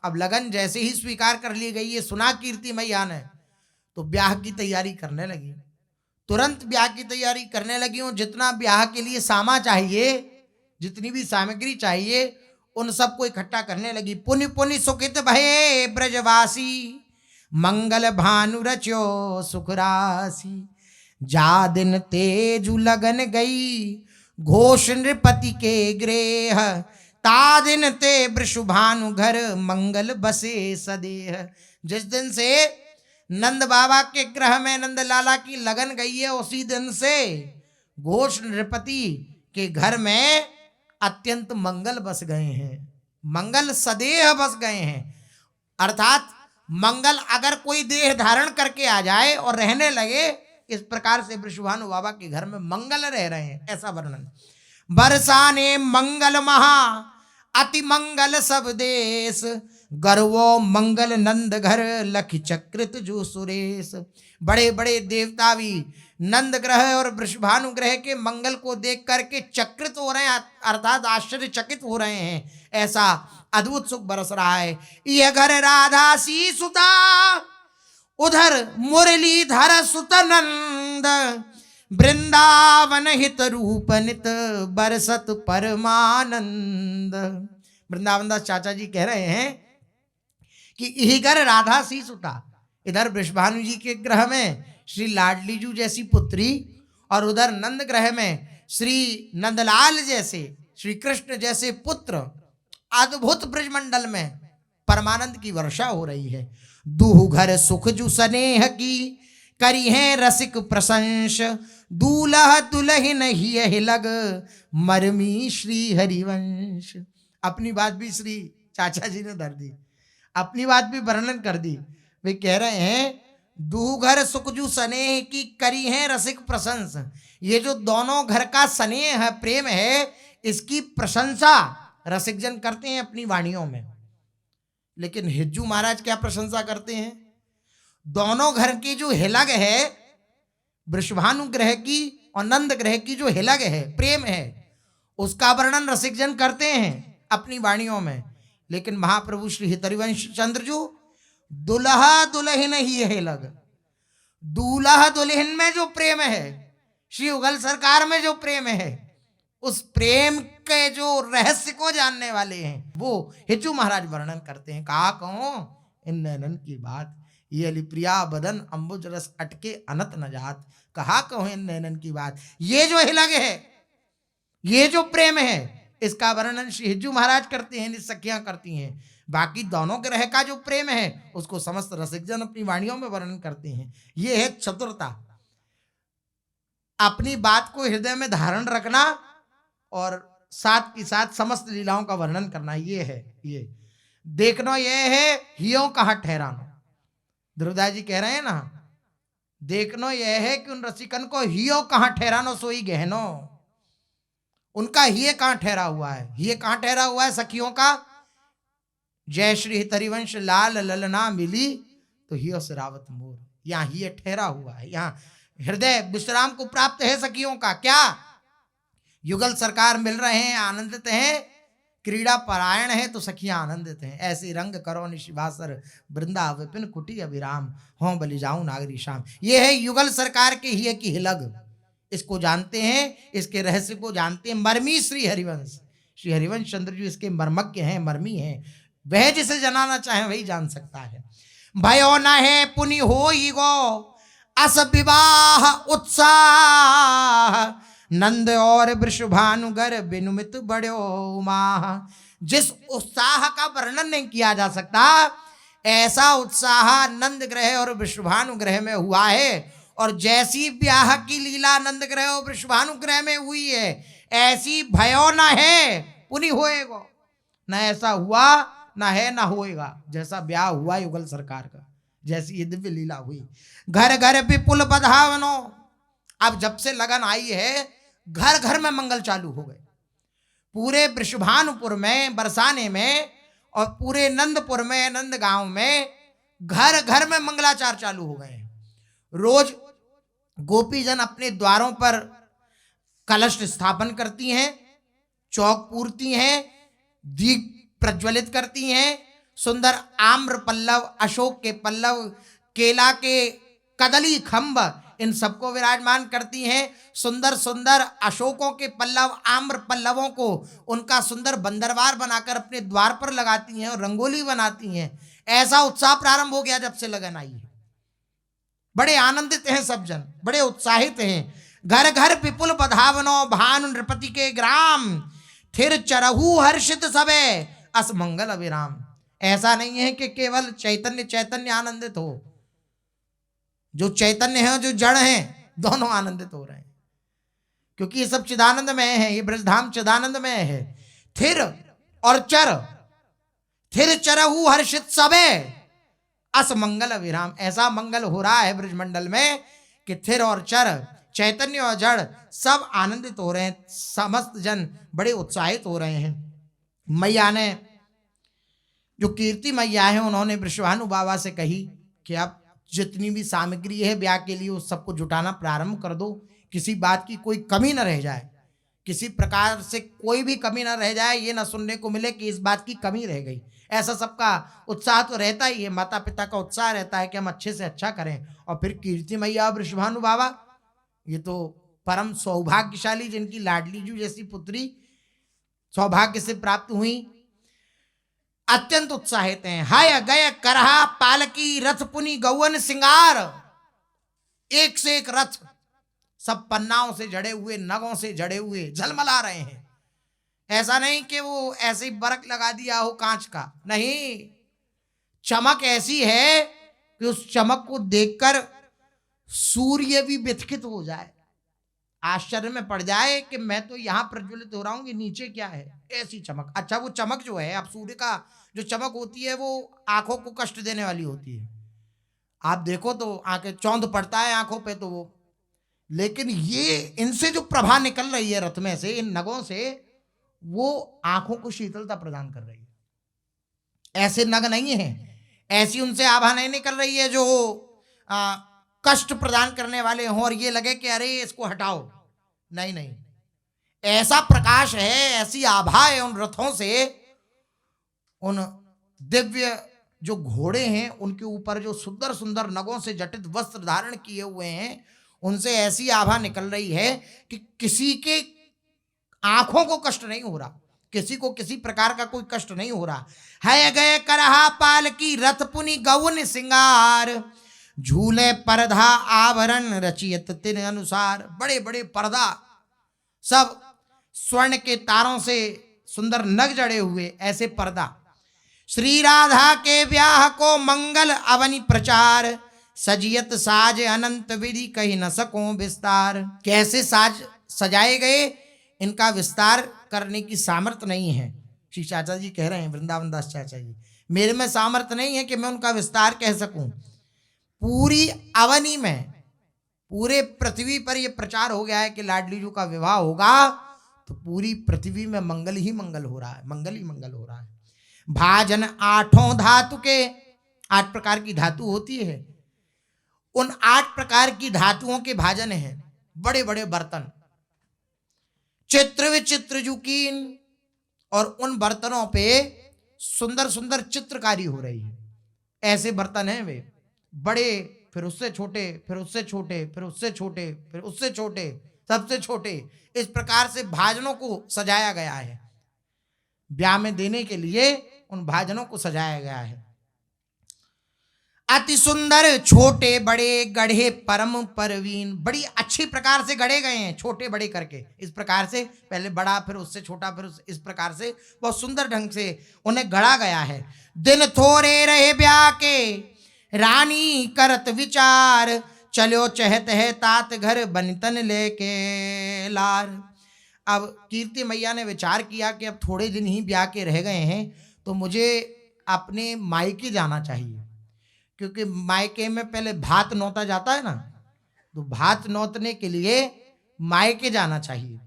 अब लगन जैसे ही स्वीकार कर ली गई, ये सुना कीर्ति मैया ने तो ब्याह की तैयारी करने लगी, तुरंत ब्याह की तैयारी करने लगी। और जितना ब्याह के लिए सामा चाहिए, जितनी भी सामग्री चाहिए, उन सबको इकट्ठा करने लगी। पुनि पुनि सुखित भये ब्रजवासी, मंगल भानु रच्यो सुखरासी। जा दिन तेजु लगन गई, घोष नृपति के गृह। ता दिन ते वृषभानु घर, मंगल बसे सदेह। जिस दिन से नंद बाबा के ग्रह में नंद लाला की लगन गई है, उसी दिन से घोष नृपति के घर में अत्यंत मंगल बस गए हैं, मंगल सदेह बस गए हैं। अर्थात मंगल अगर कोई देह धारण करके आ जाए और रहने लगे, इस प्रकार से वृषभानु बाबा के घर में मंगल रह रहे हैं, ऐसा वर्णन। बरसाने मंगल महा, अति मंगल सब देश। गर्वो मंगल नंद घर, लखि चक्रित जो सुरेश। बड़े बड़े देवता भी नंद ग्रह और वृषभानु ग्रह के मंगल को देख करके चक्रित हो रहे हैं, अर्थात आश्चर्यचकित हो रहे हैं। ऐसा अद्भुत सुख बरस रहा है। यह घर राधा सी सुता, उधर मुरलीधर सुतनंद, वृंदावन हित रूप नित बरसत परमानंद। वृंदावन दास चाचा जी कह रहे हैं कि इहिगर राधा सी सुता, इधर वृषभानु जी के ग्रह में श्री लाडली जू जैसी पुत्री, और उधर नंद ग्रह में श्री नंदलाल जैसे, श्री कृष्ण जैसे पुत्र। अद्भुत ब्रजमंडल में परमानंद की वर्षा हो रही है। दूह घर सुख जु स्नेह की, करी है रसिक प्रशंस, दूल्हा दुल्हन ही लग, मरमी श्री हरिवंश। अपनी बात भी श्री चाचा जी ने धर दी, अपनी बात भी वर्णन कर दी। वे कह रहे हैं दूह घर सुख जु स्नेह की, करी है रसिक प्रशंस। ये जो दोनों घर का स्नेह है, प्रेम है, इसकी प्रशंसा रसिक जन करते हैं अपनी वाणियों में। लेकिन हिज्जू महाराज क्या प्रशंसा करते हैं? दोनों घर की जो हिलग है, वृषभानु ग्रह की और नंद ग्रह की जो हिलग है, प्रेम है, उसका वर्णन रसिक जन करते हैं अपनी वाणियों में। लेकिन महाप्रभु श्री हितरिवंश चंद्र जो दुल्हा दुल्हन ही हिलग, दूल्हा दुल्हन में जो प्रेम है, श्री युगल सरकार में जो प्रेम है, उस प्रेम के जो रहस्य को जानने वाले हैं वो हिज्जू महाराज वर्णन करते हैं। कहा कहूं इन नैनन की बात, ये अली प्रिया बदन अंबुज रस अटके अनत न जात। कहा कहूं इन नैनन की बात, ये जो हिलग है, ये जो प्रेम है, इसका वर्णन श्री हिज्जू महाराज करते हैं, सखियां करती हैं। बाकी दोनों ग्रह का जो प्रेम है उसको समस्त रसिकजन अपनी वाणियों में वर्णन करते हैं। ये है चतुरता, अपनी बात को हृदय में धारण रखना और साथ के साथ समस्त लीलाओं का वर्णन करना। ये है, ये देखना, ये है हियों कहाँ ठहराना। ध्रुवदास जी कह रहे हैं ना, देखनो यह है कि उन रसिकन को हियो कहाँ ठहरानो सोई गहनो। उनका हिये कहाँ ठहरा हुआ है? हिये कहाँ ठहरा हुआ है सखियों का? जय श्री हितरिवंश लाल ललना मिली तो हियो सिरावत मोर, यहाँ हिये ठहरा हुआ है, यहाँ हृदय विश्राम को प्राप्त है सखियों का। क्या युगल सरकार मिल रहे हैं, आनंदित हैं, क्रीड़ा परायण है तो सखियां आनंदित हैं। ऐसे रंग करो निशिभासर, वृंदा विपिन कुटी अभिराम, हों बलि जाऊं नागरी शाम। ये है युगल सरकार के हिये की हिलग, इसको जानते हैं, इसके रहस्य को जानते हैं। मर्मी श्री हरिवंश, श्री हरिवंश चंद्र जी इसके मर्मज्ञ हैं, मर्मी हैं। वह जिसे जनाना चाहे वही जान सकता है। भयो न है पुनि हो ही गो अस विवाह उत्साह, नंद और वृषभानुगर बिनुमित बड़ो माह। जिस उत्साह का वर्णन नहीं किया जा सकता, ऐसा उत्साह नंद ग्रह और वृषभानु ग्रह में हुआ है। और जैसी ब्याह की लीला नंद ग्रह और वृषभानु ग्रह में हुई है, ऐसी भयो न है पुनि होएगो। न ऐसा हुआ, न है, न होएगा जैसा ब्याह हुआ युगल सरकार का, जैसी ये दिव्य लीला हुई। घर घर विपुल बधावनो, अब जब से लगन आई है घर घर में मंगल चालू हो गए। पूरे वृषभानुपुर में, बरसाने में, और पूरे नंदपुर में, नंदगांव में घर घर में मंगलाचार चालू हो गए हैं। रोज गोपीजन अपने द्वारों पर कलश स्थापन करती हैं, चौक पूरती हैं, दीप प्रज्वलित करती हैं, सुंदर आम्र पल्लव, अशोक के पल्लव, केला के कदली खंभ, इन सबको विराजमान करती हैं। सुंदर सुंदर अशोकों के पल्लव, आम्र पल्लवों को उनका सुंदर बंदरवार बनाकर अपने द्वार पर लगाती हैं और रंगोली बनाती हैं। ऐसा उत्साह प्रारंभ हो गया जब से लगन आई है। बड़े आनंदित हैं सब जन, बड़े उत्साहित हैं। घर घर विपुल बधावनो, भानु नृपति के ग्राम, थिर चरहू हर्षित सबे अस मंगल अविराम। ऐसा नहीं है कि केवल चैतन्य चैतन्य आनंदित हो, जो चैतन्य है, जो जड़ हैं, दोनों आनंदित हो रहे हैं, क्योंकि ये सब चिदानंद में है, ये ब्रजधाम चिदानंद में है। थिर और चर, थिर चरहू हर्षित सबे अस मंगल विराम। ऐसा मंगल हो रहा है ब्रजमंडल में कि थिर और चर, चैतन्य और जड़ सब आनंदित हो रहे हैं, समस्त जन बड़े उत्साहित हो रहे हैं। मैया ने, जो कीर्ति मैया है, उन्होंने वृषभानु बाबा से कही कि आप जितनी भी सामग्री है ब्याह के लिए उस सबको जुटाना प्रारंभ कर दो, किसी बात की कोई कमी न रह जाए। किसी प्रकार से कोई भी कमी ना रह जाए, ये ना सुनने को मिले कि इस बात की कमी रह गई। ऐसा सबका उत्साह तो रहता ही है, माता पिता का उत्साह रहता है कि हम अच्छे से अच्छा करें। और फिर कीर्ति मैया और वृषभानु बाबा, ये तो परम सौभाग्यशाली, जिनकी लाडली जू जैसी पुत्री सौभाग्य से प्राप्त हुई, अत्यंत उत्साहित हैं। हाय गय करहा पालकी रथ पुनि गौवन सिंगार, एक से एक रथ, सब पन्नाओं से जड़े हुए, नगों से जड़े हुए झलमला रहे हैं। ऐसा नहीं कि वो ऐसे ही बरक लगा दिया हो कांच का, नहीं, चमक ऐसी है कि उस चमक को देखकर सूर्य भी व्यथित हो जाए, आश्चर्य में पड़ जाए कि मैं तो यहां प्रज्वलित हो रहा हूं, कि नीचे क्या है, ऐसी चमक। अच्छा, वो चमक जो है, अब सूर्य का जो चमक होती है वो आंखों को कष्ट देने वाली होती है। आप देखो तो आंखें चौंध पड़ता है आंखों पे तो वो, लेकिन ये इनसे जो प्रभा निकल रही है रथ में से, इन नगों से, वो आंखों को शीतलता प्रदान कर रही है। ऐसे नग नहीं है, ऐसी उनसे आभा नहीं निकल रही है जो कष्ट प्रदान करने वाले हों और ये लगे कि अरे इसको हटाओ। नहीं नहीं, ऐसा प्रकाश है, ऐसी आभा है उन रथों से, उन दिव्य जो घोड़े हैं उनके ऊपर जो सुंदर सुंदर नगों से जटित वस्त्र धारण किए हुए हैं, उनसे ऐसी आभा निकल रही है कि किसी के आंखों को कष्ट नहीं हो रहा, किसी को किसी प्रकार का कोई कष्ट नहीं हो रहा। है गए करहा पाल की रथ पुनि गौन सिंगार, झूले परधा आभरण रचियत तिन अनुसार। बड़े बड़े पर्दा, सब स्वर्ण के तारों से सुंदर नग जड़े हुए, ऐसे पर्दा। श्री राधा के ब्याह को मंगल अवनि प्रचार, सजियत साज अनंत विधि कही न सको विस्तार। कैसे साज सजाए गए, इनका विस्तार करने की सामर्थ्य नहीं है। श्री चाचा जी कह रहे हैं, वृंदावन दास चाचा जी, मेरे में सामर्थ्य नहीं है कि मैं उनका विस्तार कह सकूं। पूरी अवनी में, पूरे पृथ्वी पर यह प्रचार हो गया है कि लाडली जू का विवाह होगा तो पूरी पृथ्वी में मंगल ही मंगल हो रहा है, मंगल ही मंगल हो रहा है। भाजन आठों धातु के, 8 प्रकार की धातु होती है, उन 8 प्रकार की धातुओं के भाजन हैं। बड़े बड़े बर्तन, चित्र विचित्र जुकीन, और उन बर्तनों पे सुंदर सुंदर चित्रकारी हो रही है। ऐसे बर्तन हैं वे, बड़े, फिर उससे छोटे, फिर उससे छोटे, फिर उससे छोटे, फिर उससे छोटे, सबसे छोटे। इस प्रकार से भाजनों को सजाया गया है, ब्याह में देने के लिए उन भाजनों को सजाया गया है। अति सुंदर छोटे बड़े गढ़े परम परवीन, बड़ी अच्छी प्रकार से गढ़े गए हैं, छोटे बड़े करके। इस प्रकार से पहले बड़ा, फिर उससे छोटा, फिर इस प्रकार से बहुत सुंदर ढंग से उन्हें गढ़ा गया है। दिन थोड़े रहे ब्याह के रानी करत विचार, चलो चहत है तात घर बनतन लेके लार। अब कीर्ति मैया ने विचार किया कि अब थोड़े दिन ही ब्याह के रह गए हैं तो मुझे अपने मायके जाना चाहिए, क्योंकि मायके में पहले भात नौता जाता है ना, तो भात नौतने के लिए मायके जाना चाहिए।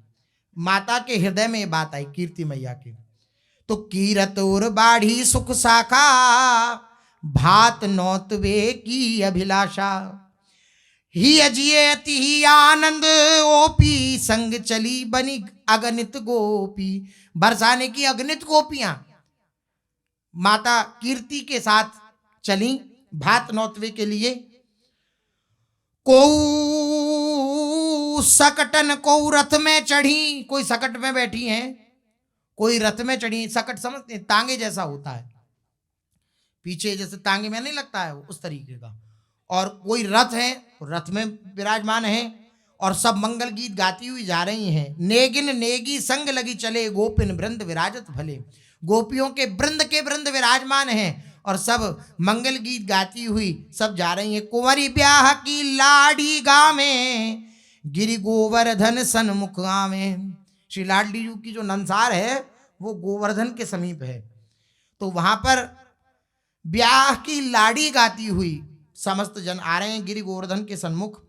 माता के हृदय में ये बात आई कीर्ति मैया के, तो कीरत और बाढ़ी सुख शाखा, भात नौतवे की अभिलाषा। ही अजिए अति ही आनंद ओपी, संग चली बनी अगणित गोपी। बरसाने की अगणित गोपियां माता कीर्ति के साथ चली भात नौतवे के लिए। को सकटन को रथ में चढ़ी, कोई सकट में बैठी हैं, कोई रथ में चढ़ी। सकट समझते हैं, तांगे जैसा होता है, पीछे जैसे तांगे में नहीं लगता है, उस तरीके का। और कोई रथ है, रथ में विराजमान है, और सब मंगल गीत गाती हुई जा रही हैं। नेगिन नेगी संग लगी चले, गोपिन वृंद विराजत भले। गोपियों के वृंद विराजमान हैं और सब मंगल गीत गाती हुई सब जा रही हैं। कुंवरी ब्याह की लाडी गावे, गिरि गोवर्धन सन्मुख आवे। श्री लाडली जी की जो नंसार है वो गोवर्धन के समीप है, तो वहां पर ब्याह की लाडी गाती हुई समस्त जन आ रहे हैं गिरि गोवर्धन के सन्मुख।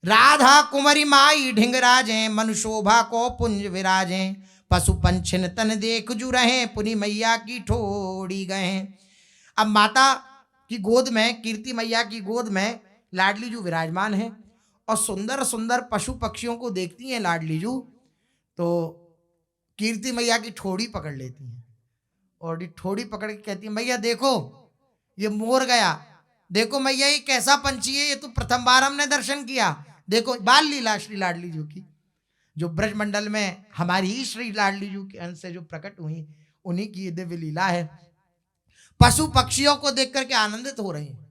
राधा कुंवरी माई ढिंगराजें, मनु शोभा को पुंज विराजें। पशु पंछिन तन देख जु रहे, पुनि मैया की ठोड़ी गए। अब माता की गोद में, कीर्ति मैया की गोद में लाडली जू विराजमान है और सुंदर सुंदर पशु पक्षियों को देखती हैं लाडली जू, तो कीर्ति मैया की ठोड़ी पकड़ लेती हैं और ये ठोड़ी पकड़ के कहती है, मैया देखो ये मोर गया, देखो मैया ये कैसा पंछी है, ये तो प्रथम बार हमने दर्शन किया। देखो बाल लीला श्री लाडली जी की, जो ब्रज मंडल में हमारी ही श्री लाडली जी के अंश से जो प्रकट हुई, उन्हीं की ये दिव्य लीला है। पशु पक्षियों को देख करके आनंदित हो रही हैं।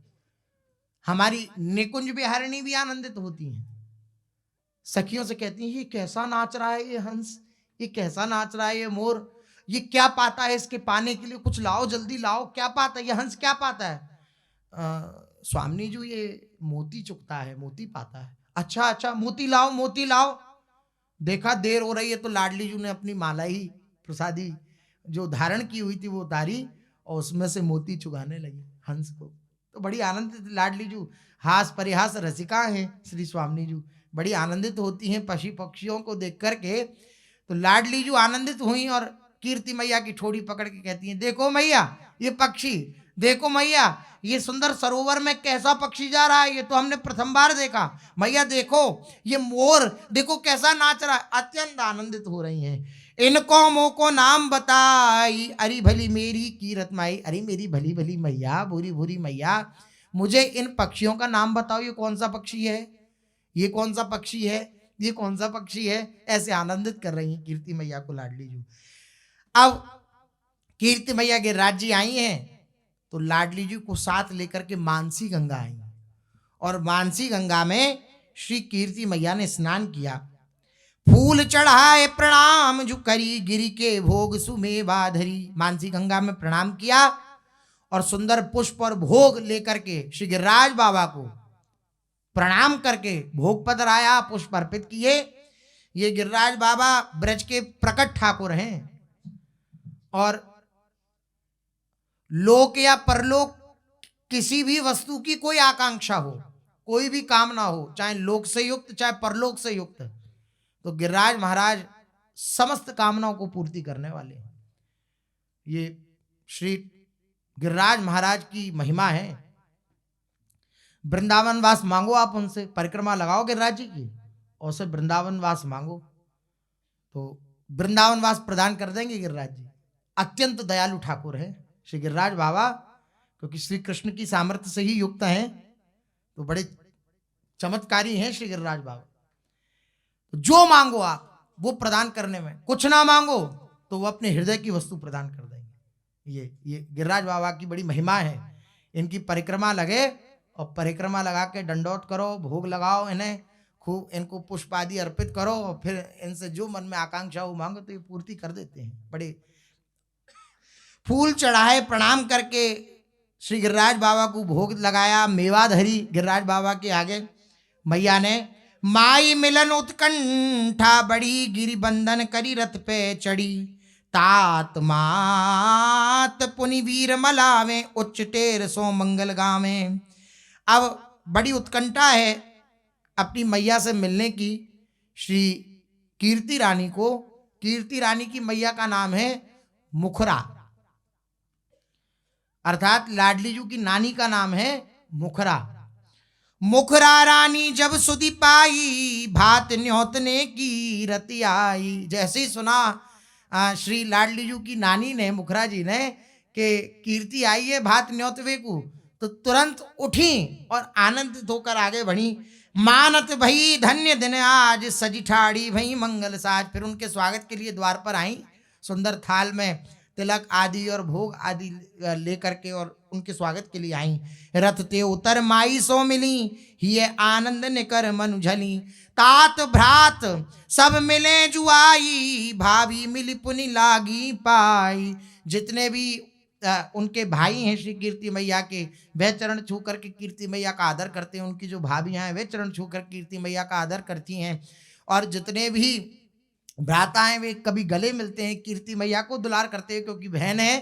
हमारी निकुंज बिहारिणी भी आनंदित होती हैं, सखियों से कहती हैं, ये कैसा नाच रहा है ये हंस, ये कैसा नाच रहा है ये मोर, ये क्या पाता है, इसके पाने के लिए कुछ लाओ, जल्दी लाओ, क्या पाता है ये हंस, क्या पाता है? स्वामी जी ये मोती चुगता है, मोती पाता है। अच्छा अच्छा, मोती लाओ मोती लाओ। देखा देर हो रही है तो लाडली जी ने अपनी माला ही प्रसादी जो धारण की हुई थी वो उतारी और उसमें से मोती चुगाने लगी हंस को। तो बड़ी आनंदित लाडली जी, हास परिहास रसिका हैं श्री स्वामी जी, बड़ी आनंदित होती हैं पशु पक्षियों को देख करके। तो लाडली जी आनंदित हुई और कीर्ति मैया की ठोड़ी पकड़ के कहती हैं, देखो मैया ये पक्षी, देखो मैया ये सुंदर सरोवर में कैसा पक्षी जा रहा है, ये तो हमने प्रथम बार देखा। मैया देखो ये मोर, देखो कैसा नाच रहा है। अत्यंत आनंदित हो रही हैं। इन कौमों को नाम बताई, अरे भली मेरी कीरत माई, अरे मेरी भली भली मैया, बुरी बुरी मैया, मुझे इन पक्षियों का नाम बताओ, ये कौन सा पक्षी है, ये कौन सा पक्षी है, ये कौन सा पक्षी है। ऐसे आनंदित कर रही हैं कीर्ति मैया को लाडली जी। अब कीर्ति मैया के राज्य आई हैं तो लाडली जी को साथ लेकर के मानसी गंगा आई और मानसी गंगा में श्री कीर्ति मैया ने स्नान किया। फूल चढ़ाए प्रणाम जो करी, गिरी के भोग सुमेवा धरी। मानसी गंगा में प्रणाम किया और सुंदर पुष्प और भोग लेकर के श्री गिरिराज बाबा को प्रणाम करके भोग पधराया, पुष्प अर्पित किए। ये गिरिराज बाबा ब्रज के प्रकट ठाकुर हैं और लोक या परलोक किसी भी वस्तु की कोई आकांक्षा हो, कोई भी कामना हो, चाहे लोक से युक्त चाहे परलोक से युक्त, तो गिरिराज महाराज समस्त कामनाओं को पूर्ति करने वाले हैं। ये श्री गिरिराज महाराज की महिमा है। वृंदावन वास मांगो, आप उनसे परिक्रमा लगाओ गिरिराज जी की और उसे वृंदावन वास मांगो तो वृंदावन वास प्रदान कर देंगे गिरिराज जी। अत्यंत दयालु ठाकुर है श्री गिरिराज बाबा, क्योंकि श्री कृष्ण की सामर्थ्य से ही युक्त हैं, तो बड़े चमत्कारी हैं श्री गिरिराज बाबा। तो जो मांगो आप वो प्रदान करने में, कुछ ना मांगो तो वो अपने हृदय की वस्तु प्रदान कर देंगे। ये गिरिराज बाबा की बड़ी महिमा है। इनकी परिक्रमा लगे और परिक्रमा लगा के दंडोत करो, भोग लगाओ, इन्हें खूब इनको पुष्प आदि अर्पित करो और फिर इनसे जो मन में आकांक्षा हो मांगो तो ये पूर्ति कर देते हैं। बड़े फूल चढ़ाए प्रणाम करके श्री गिरिराज बाबा को भोग लगाया, मेवा धरी गिरिराज बाबा के आगे। मैया ने माई मिलन उत्कंठा बड़ी, गिरि बंधन करी रथ पे चढ़ी, तात मात पुनि वीर मलावे, उच्च टेर सो मंगल गावे। अब बड़ी उत्कंठा है अपनी मैया से मिलने की श्री कीर्ति रानी को। कीर्ति रानी की मैया का नाम है मुखरा, अर्थात लाडली जी की नानी का नाम है मुखरा। मुखरा रानी जब सुधि पाई, भात न्योतने की रति आई। जैसे ही सुना श्री लाडली जी की नानी ने, मुखरा जी ने, कि कीर्ति आई है भात न्योतवे को, तो तुरंत उठी और आनंदित होकर आगे बढ़ी। मानत भई धन्य दिन आज, सजी ठाड़ी भई मंगल साज। फिर उनके स्वागत के लिए द्वार पर आई, सुंदर थाल में तिलक आदि और भोग आदि लेकर के और उनके स्वागत के लिए आई। रथ ते उतर माई सो मिली, ये आनंद निकर मनु झली। तात भ्रात सब मिले जुआई, भाभी मिली पुनि लागी पाई। जितने भी उनके भाई हैं श्री कीर्ति मैया के, वे चरण छू करके कीर्ति मैया का आदर करते हैं। उनकी जो भाभियां हैं वे चरण छू कर कीर्ति मैया का आदर करती हैं। और जितने भी भ्राता हैं वे कभी गले मिलते हैं, कीर्ति मैया को दुलार करते हैं क्योंकि बहन है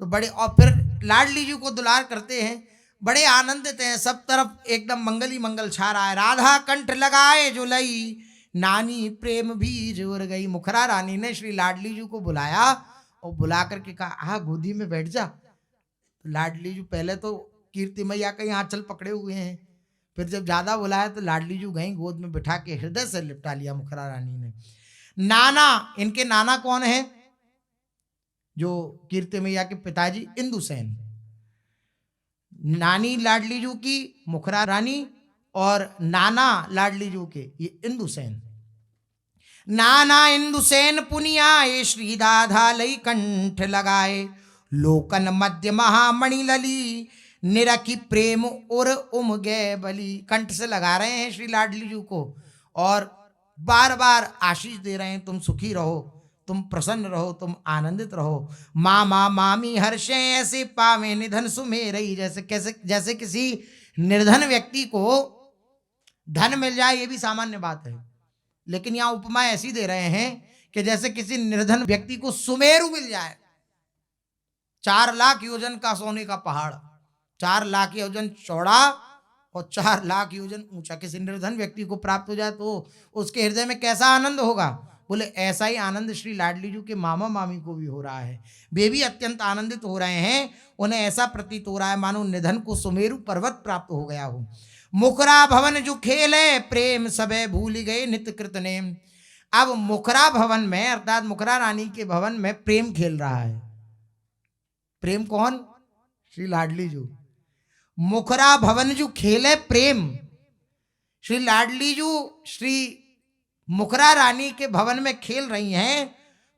तो बड़े, और फिर लाडली जी को दुलार करते हैं। बड़े आनंदित हैं, सब तरफ एकदम मंगल ही मंगल छा रहा है। राधा कंठ लगाए जो लई, नानी प्रेम बीज उड़ गई। मुखरा रानी ने श्री लाडली जी को बुलाया और बुला करके कहा, आ गोदी में बैठ जा। तो लाडली जी पहले तो कीर्ति मैया का ही आंचल पकड़े हुए हैं, फिर जब ज्यादा बुलाया तो लाडली जी गई, गोद में बिठा के हृदय से लिपटा लिया मुखरा रानी ने। नाना, इनके नाना कौन है? जो कीर्ति मैया के पिताजी इंदुसेन। नानी लाडली जू की मुखरा रानी और नाना लाडली जू के ये इंदुसेन। नाना इंदुसेन पुनिया ये श्री दाधा लई कंठ लगाए, लोकन मध्य महामणि लली निरखी प्रेम और उम गे बली। कंठ से लगा रहे हैं श्री लाडली जू को और बार बार आशीष दे रहे हैं, तुम सुखी रहो, तुम प्रसन्न रहो, तुम आनंदित रहो। मामा मामी हर्षे ऐसे पावे निधन सुमेरई। जैसे किसी निर्धन व्यक्ति को धन मिल जाए ये भी सामान्य बात है, लेकिन यहां उपमा ऐसी दे रहे हैं कि जैसे किसी निर्धन व्यक्ति को सुमेरु मिल जाए, 4 लाख योजन का सोने का पहाड़, 4 लाख योजन चौड़ा और 4 लाख योजन ऊंचा किसी निर्धन व्यक्ति को प्राप्त हो जाए तो उसके हृदय में कैसा आनंद होगा। बोले ऐसा ही आनंद श्री लाडली जू के मामा मामी को भी हो रहा है। वे भी अत्यंत आनंदित हो रहे हैं, उन्हें ऐसा प्रतीत हो रहा है मानो निधन को सुमेरु पर्वत प्राप्त हो गया हो। मुखरा भवन जो खेले प्रेम सबे भूल गए नित्य कृत नेम। अब मुखरा भवन में अर्थात मुखरा रानी के भवन में प्रेम खेल रहा है। प्रेम कौन? श्री लाडली जू। मुखरा भवन जो खेले प्रेम, श्री लाडली जू श्री मुखरा रानी के भवन में खेल रही हैं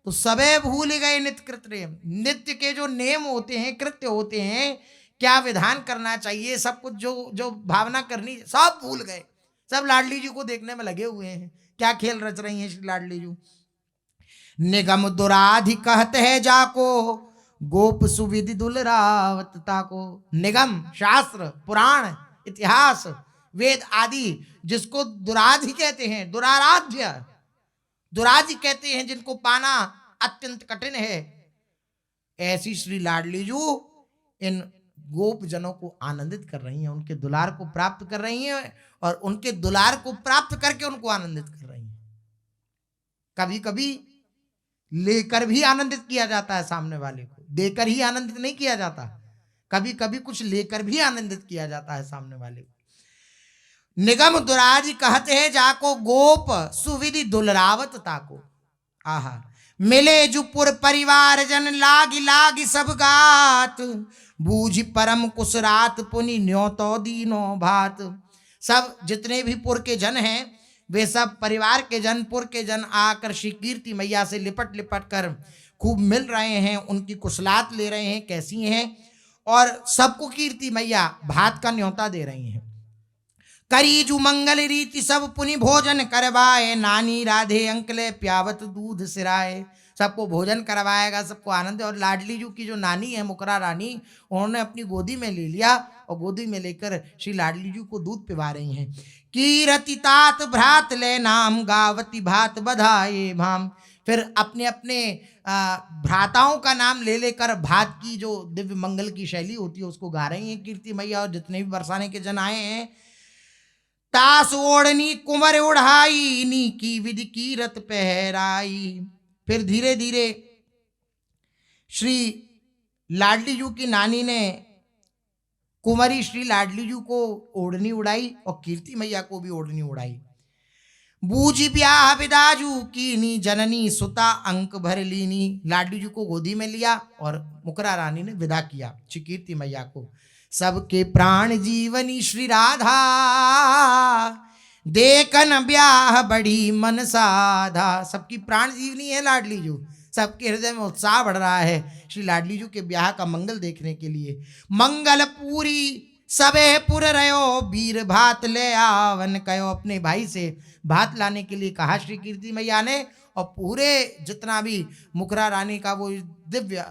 तो सबे भूल गए नित्य कृत नेम। नित्य के जो नेम होते हैं, कृत्य होते हैं, क्या विधान करना चाहिए, सब कुछ जो जो भावना करनी, सब भूल गए। सब लाडली जी को देखने में लगे हुए हैं, क्या खेल रच रही हैं श्री लाडली जी। निगम दुराधि कहते हैं जाको, गोप सुविधि दुलरावत ताको। निगम शास्त्र पुराण इतिहास वेद आदि जिसको दुराधि कहते हैं, दुराराध्य दुराधि कहते हैं, जिनको पाना अत्यंत कठिन है, ऐसी श्री लाडली जू इन गोप जनों को आनंदित कर रही हैं, उनके दुलार को प्राप्त कर रही हैं और उनके दुलार को प्राप्त करके उनको आनंदित कर रही हैं। कभी कभी लेकर भी आनंदित किया जाता है सामने वाले को, देकर ही आनंदित नहीं किया जाता। कभी कभी कुछ लेकर भी आनंदित किया जाता है सामने वाले को। निगम दुराज कहते हैं जाको, गोप सुविधि दुलरावत ताको। आहा मिले जुपुर परिवार जन लागी लागी सब गात, बूझ परम कुश रात पुनि न्योतो दीनो भात। सब जितने भी पुर के जन हैं वे सब परिवार के जन, पुर के जन आकर श्री कीर्ति मैया से लिपट लिपट कर खूब मिल रहे हैं, उनकी कुशलात ले रहे हैं कैसी हैं, और सबको कीर्ति मैया भात का न्योता दे रही हैं। करीजु मंगल रीति सब पुनि भोजन करवाए, नानी राधे अंकले प्यावत दूध सिराए। सबको भोजन करवाएगा, सबको आनंद। और लाडली जू की जो नानी है मुखरा रानी, उन्होंने अपनी गोदी में ले लिया और गोदी में लेकर श्री लाडली जू को दूध पिवा रही हैं। कीरति तात भ्रात ले नाम, गावती भात बधाए भाम। फिर अपने अपने भ्राताओं का नाम ले लेकर भात की जो दिव्य मंगल की शैली होती है उसको गा रही हैं कीर्ति मैया। और जितने भी बरसाने के जन आए हैं, तास ओढ़नी कुंवर उड़ाई, नी की विधि कीरत पहराई। फिर धीरे धीरे श्री लाडली जू की नानी ने कुंवरी श्री लाडली जू को ओढ़नी उड़ाई और कीर्ति मैया को भी ओढ़नी उड़ाई। बूझी ब्याह विदाजू कीनी, जननी सुता अंक भर लीनी। लाडली जू को गोदी में लिया और मुखरा रानी ने विदा किया श्री कीर्ति मैया को। सबके प्राण जीवनी श्री राधा, देखन ब्याह बड़ी मन साधा। सबकी प्राण जीवनी है लाडली जू, सबके हृदय में उत्साह बढ़ रहा है श्री लाडली जू के ब्याह का मंगल देखने के लिए। मंगल पूरी सबे पुर रहो, वीर भात ले आवन कहो। अपने भाई से भात लाने के लिए कहा श्री कीर्ति मैया ने, और पूरे जितना भी मुखरा रानी का वो दिव्य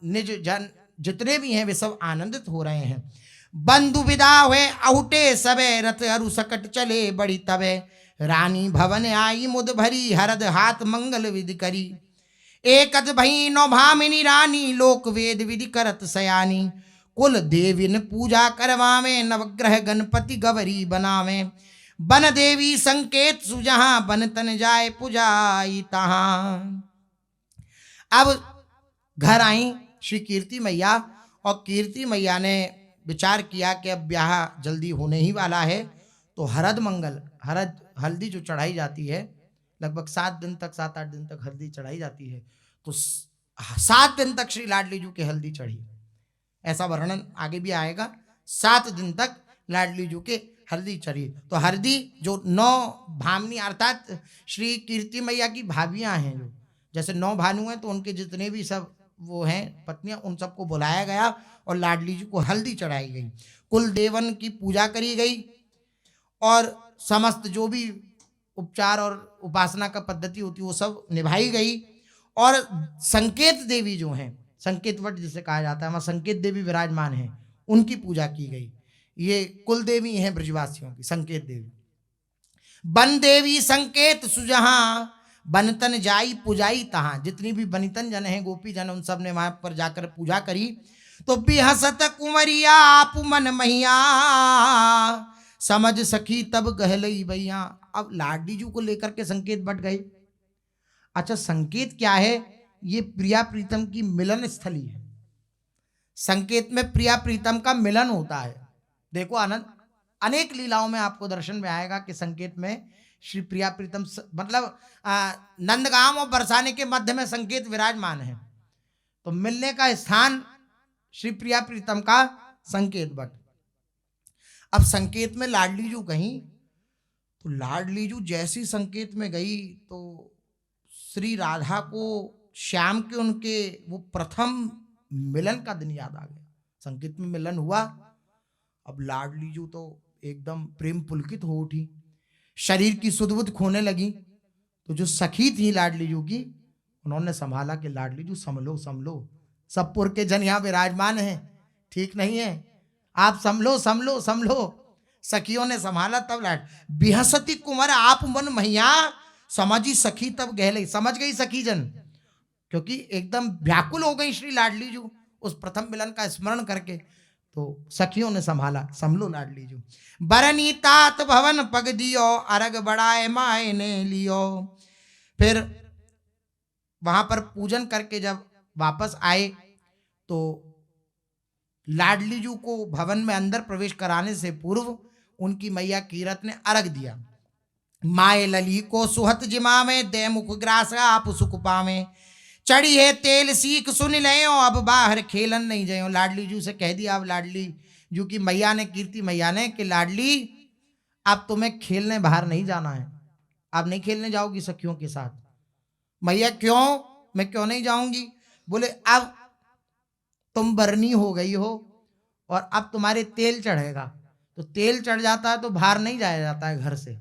निज जन जितने भी हैं वे सब आनंदित हो रहे हैं। बंधु विदा हुए अहुटे सबे, रथ अरु सकट चले बड़ी तबे। रानी भवन आई मुद भरी, हरद हाथ मंगल विधि करी। एकत भई नौ भामिनी रानी, लोक वेद विधि करत सयानी। कुल देविन पूजा करवावे, नवग्रह गणपति गवरी बनावे। बन देवी संकेत सुजहाँ, बन तन जाए पुजाई तहाँ। अब घर आई श्री कीर्ति मैया, और कीर्ति मैया ने विचार किया कि अब ब्याह जल्दी होने ही वाला है, तो हरद मंगल, हरद हल्दी जो चढ़ाई जाती है लगभग 7 दिन तक 7-8 दिन तक हल्दी चढ़ाई जाती है। तो 7 दिन तक श्री लाडली जू के हल्दी चढ़ी, ऐसा वर्णन आगे भी आएगा। 7 दिन तक लाडली जू के हल्दी चढ़ी। तो हल्दी जो 9 भामनी अर्थात श्री कीर्ति मैया की भाभियां हैं, जो जैसे 9 भानु हैं तो उनके जितने भी सब वो हैं पत्नियां, उन सबको बुलाया गया और लाडली जी को हल्दी चढ़ाई गई। कुल देवन की पूजा करी गई और समस्त जो भी उपचार और उपासना का पद्धति होती है वो सब निभाई गई। और संकेत देवी जो हैं, संकेत वट जिसे कहा जाता है, वहाँ संकेत देवी विराजमान हैं, उनकी पूजा की गई। ये कुल देवी हैं ब्रजवासियों की, संकेत देवी। बन देवी संकेत सुजहां, बनतन जाई पुजाई तहां। जितनी भी बनितन जन हैं, गोपी जन, उन सब ने वहां पर जाकर पूजा करी। तो बिहसत कुंवरिया आप मन मैया, समझ सखी तब गहलई भैया। अब लाडली जू को लेकर के संकेत बट गए। अच्छा, संकेत क्या है? ये प्रिया प्रीतम की मिलन स्थली है। संकेत में प्रिया प्रीतम का मिलन होता है। देखो आनंद, अनेक लीलाओं में आपको दर्शन में आएगा कि संकेत में श्री प्रिया प्रीतम मतलब नंदगांव और बरसाने के मध्य में संकेत विराजमान है। तो मिलने का स्थान श्री प्रिया प्रीतम का संकेत बट। अब संकेत में लाडली जू गई, तो लाडली जू जैसी संकेत में गई तो श्री राधा को श्याम के उनके वो प्रथम मिलन का दिन याद आ गया। संकेत में मिलन हुआ, अब लाडली जू तो एकदम प्रेम पुलकित हो उठी, शरीर की सुध बुध खोने लगी। तो जो सखी थी लाडली जू की, उन्होंने संभाला कि लाडली जू संभलो संभलो, सब पुर के जन यहाँ विराजमान हैं, ठीक नहीं है, आप संभलो संभलो संभलो। सखियों ने संभाला। तब लाड बिहसती कुंवर आप मन मैया, समझी सखी तब गहले। समझ गई सखी जन, क्योंकि एकदम व्याकुल हो गई श्री लाडली जू उस प्रथम मिलन का स्मरण करके। तो सखियों ने संभाला, संभलो लाडली जू। बरनी तात भवन पग दियो, अरग बढ़ाए माए ने लियो। फिर वहां पर पूजन करके जब वापस आए तो लाडली जू को भवन में अंदर प्रवेश कराने से पूर्व उनकी मैया कीरत ने अर्घ दिया। माए लली को सुहत जिमावे, दे मुख ग्रास आप सुख पावे। चढ़ी है तेल सीख सुन लें, अब बाहर खेलन नहीं जायो। लाडली जू से कह दिया अब लाडली जू की मैया ने, कीर्ति मैया ने, कि लाडली अब तुम्हें खेलने बाहर नहीं जाना है, अब नहीं खेलने जाओगी सखियों के साथ। मैया क्यों? मैं क्यों नहीं जाऊंगी? बोले अब तुम बरनी हो गई हो और अब तुम्हारे तेल चढ़ेगा, तो तेल चढ़ जाता है तो बाहर नहीं जाया जाता है घर से,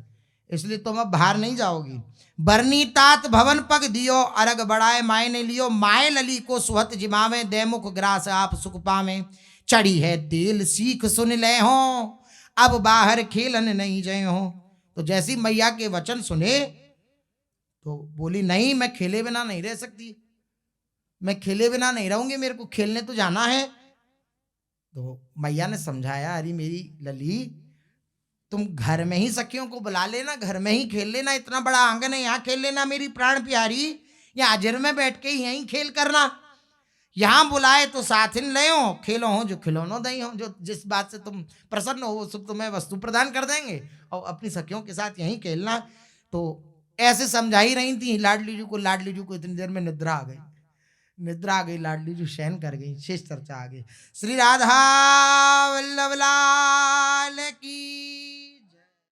इसलिए तुम अब बाहर नहीं जाओगी। बरनी तात भवन पग दियो, अरग बढ़ाए माए ने लियो। माए लली को सुहत जिमावे, देमुख ग्रास आप सुख पावे। चढ़ी है तेल सीख सुन ले हो, अब बाहर खेलन नहीं जय हो। तो जैसी मैया के वचन सुने तो बोली नहीं, मैं खेले बिना नहीं रह सकती, मैं खेले बिना नहीं रहूंगी, मेरे को खेलने तो जाना है। तो मैया ने समझाया, अरे मेरी लली, तुम घर में ही सखियों को बुला लेना, घर में ही खेल लेना, इतना बड़ा आंगन है, यहाँ खेल लेना मेरी प्राण प्यारी, या अजर में बैठ के यहीं खेल करना। यहाँ बुलाए तो साथिन ले हो, खेलो हो जो खिलौनो दई हो, जो जिस बात से तुम प्रसन्न हो वो सब तुम्हें वस्तु प्रदान कर देंगे, और अपनी सखियों के साथ यहीं खेलना। तो ऐसे समझा ही रही थी लाडली जू को। लाडली जू को इतनी देर में निद्रा आ गई, निद्रा आ गई, लाडली जू शयन कर गई, शेष चर्चा आ गई। श्री राधा वल्लभ लाल की।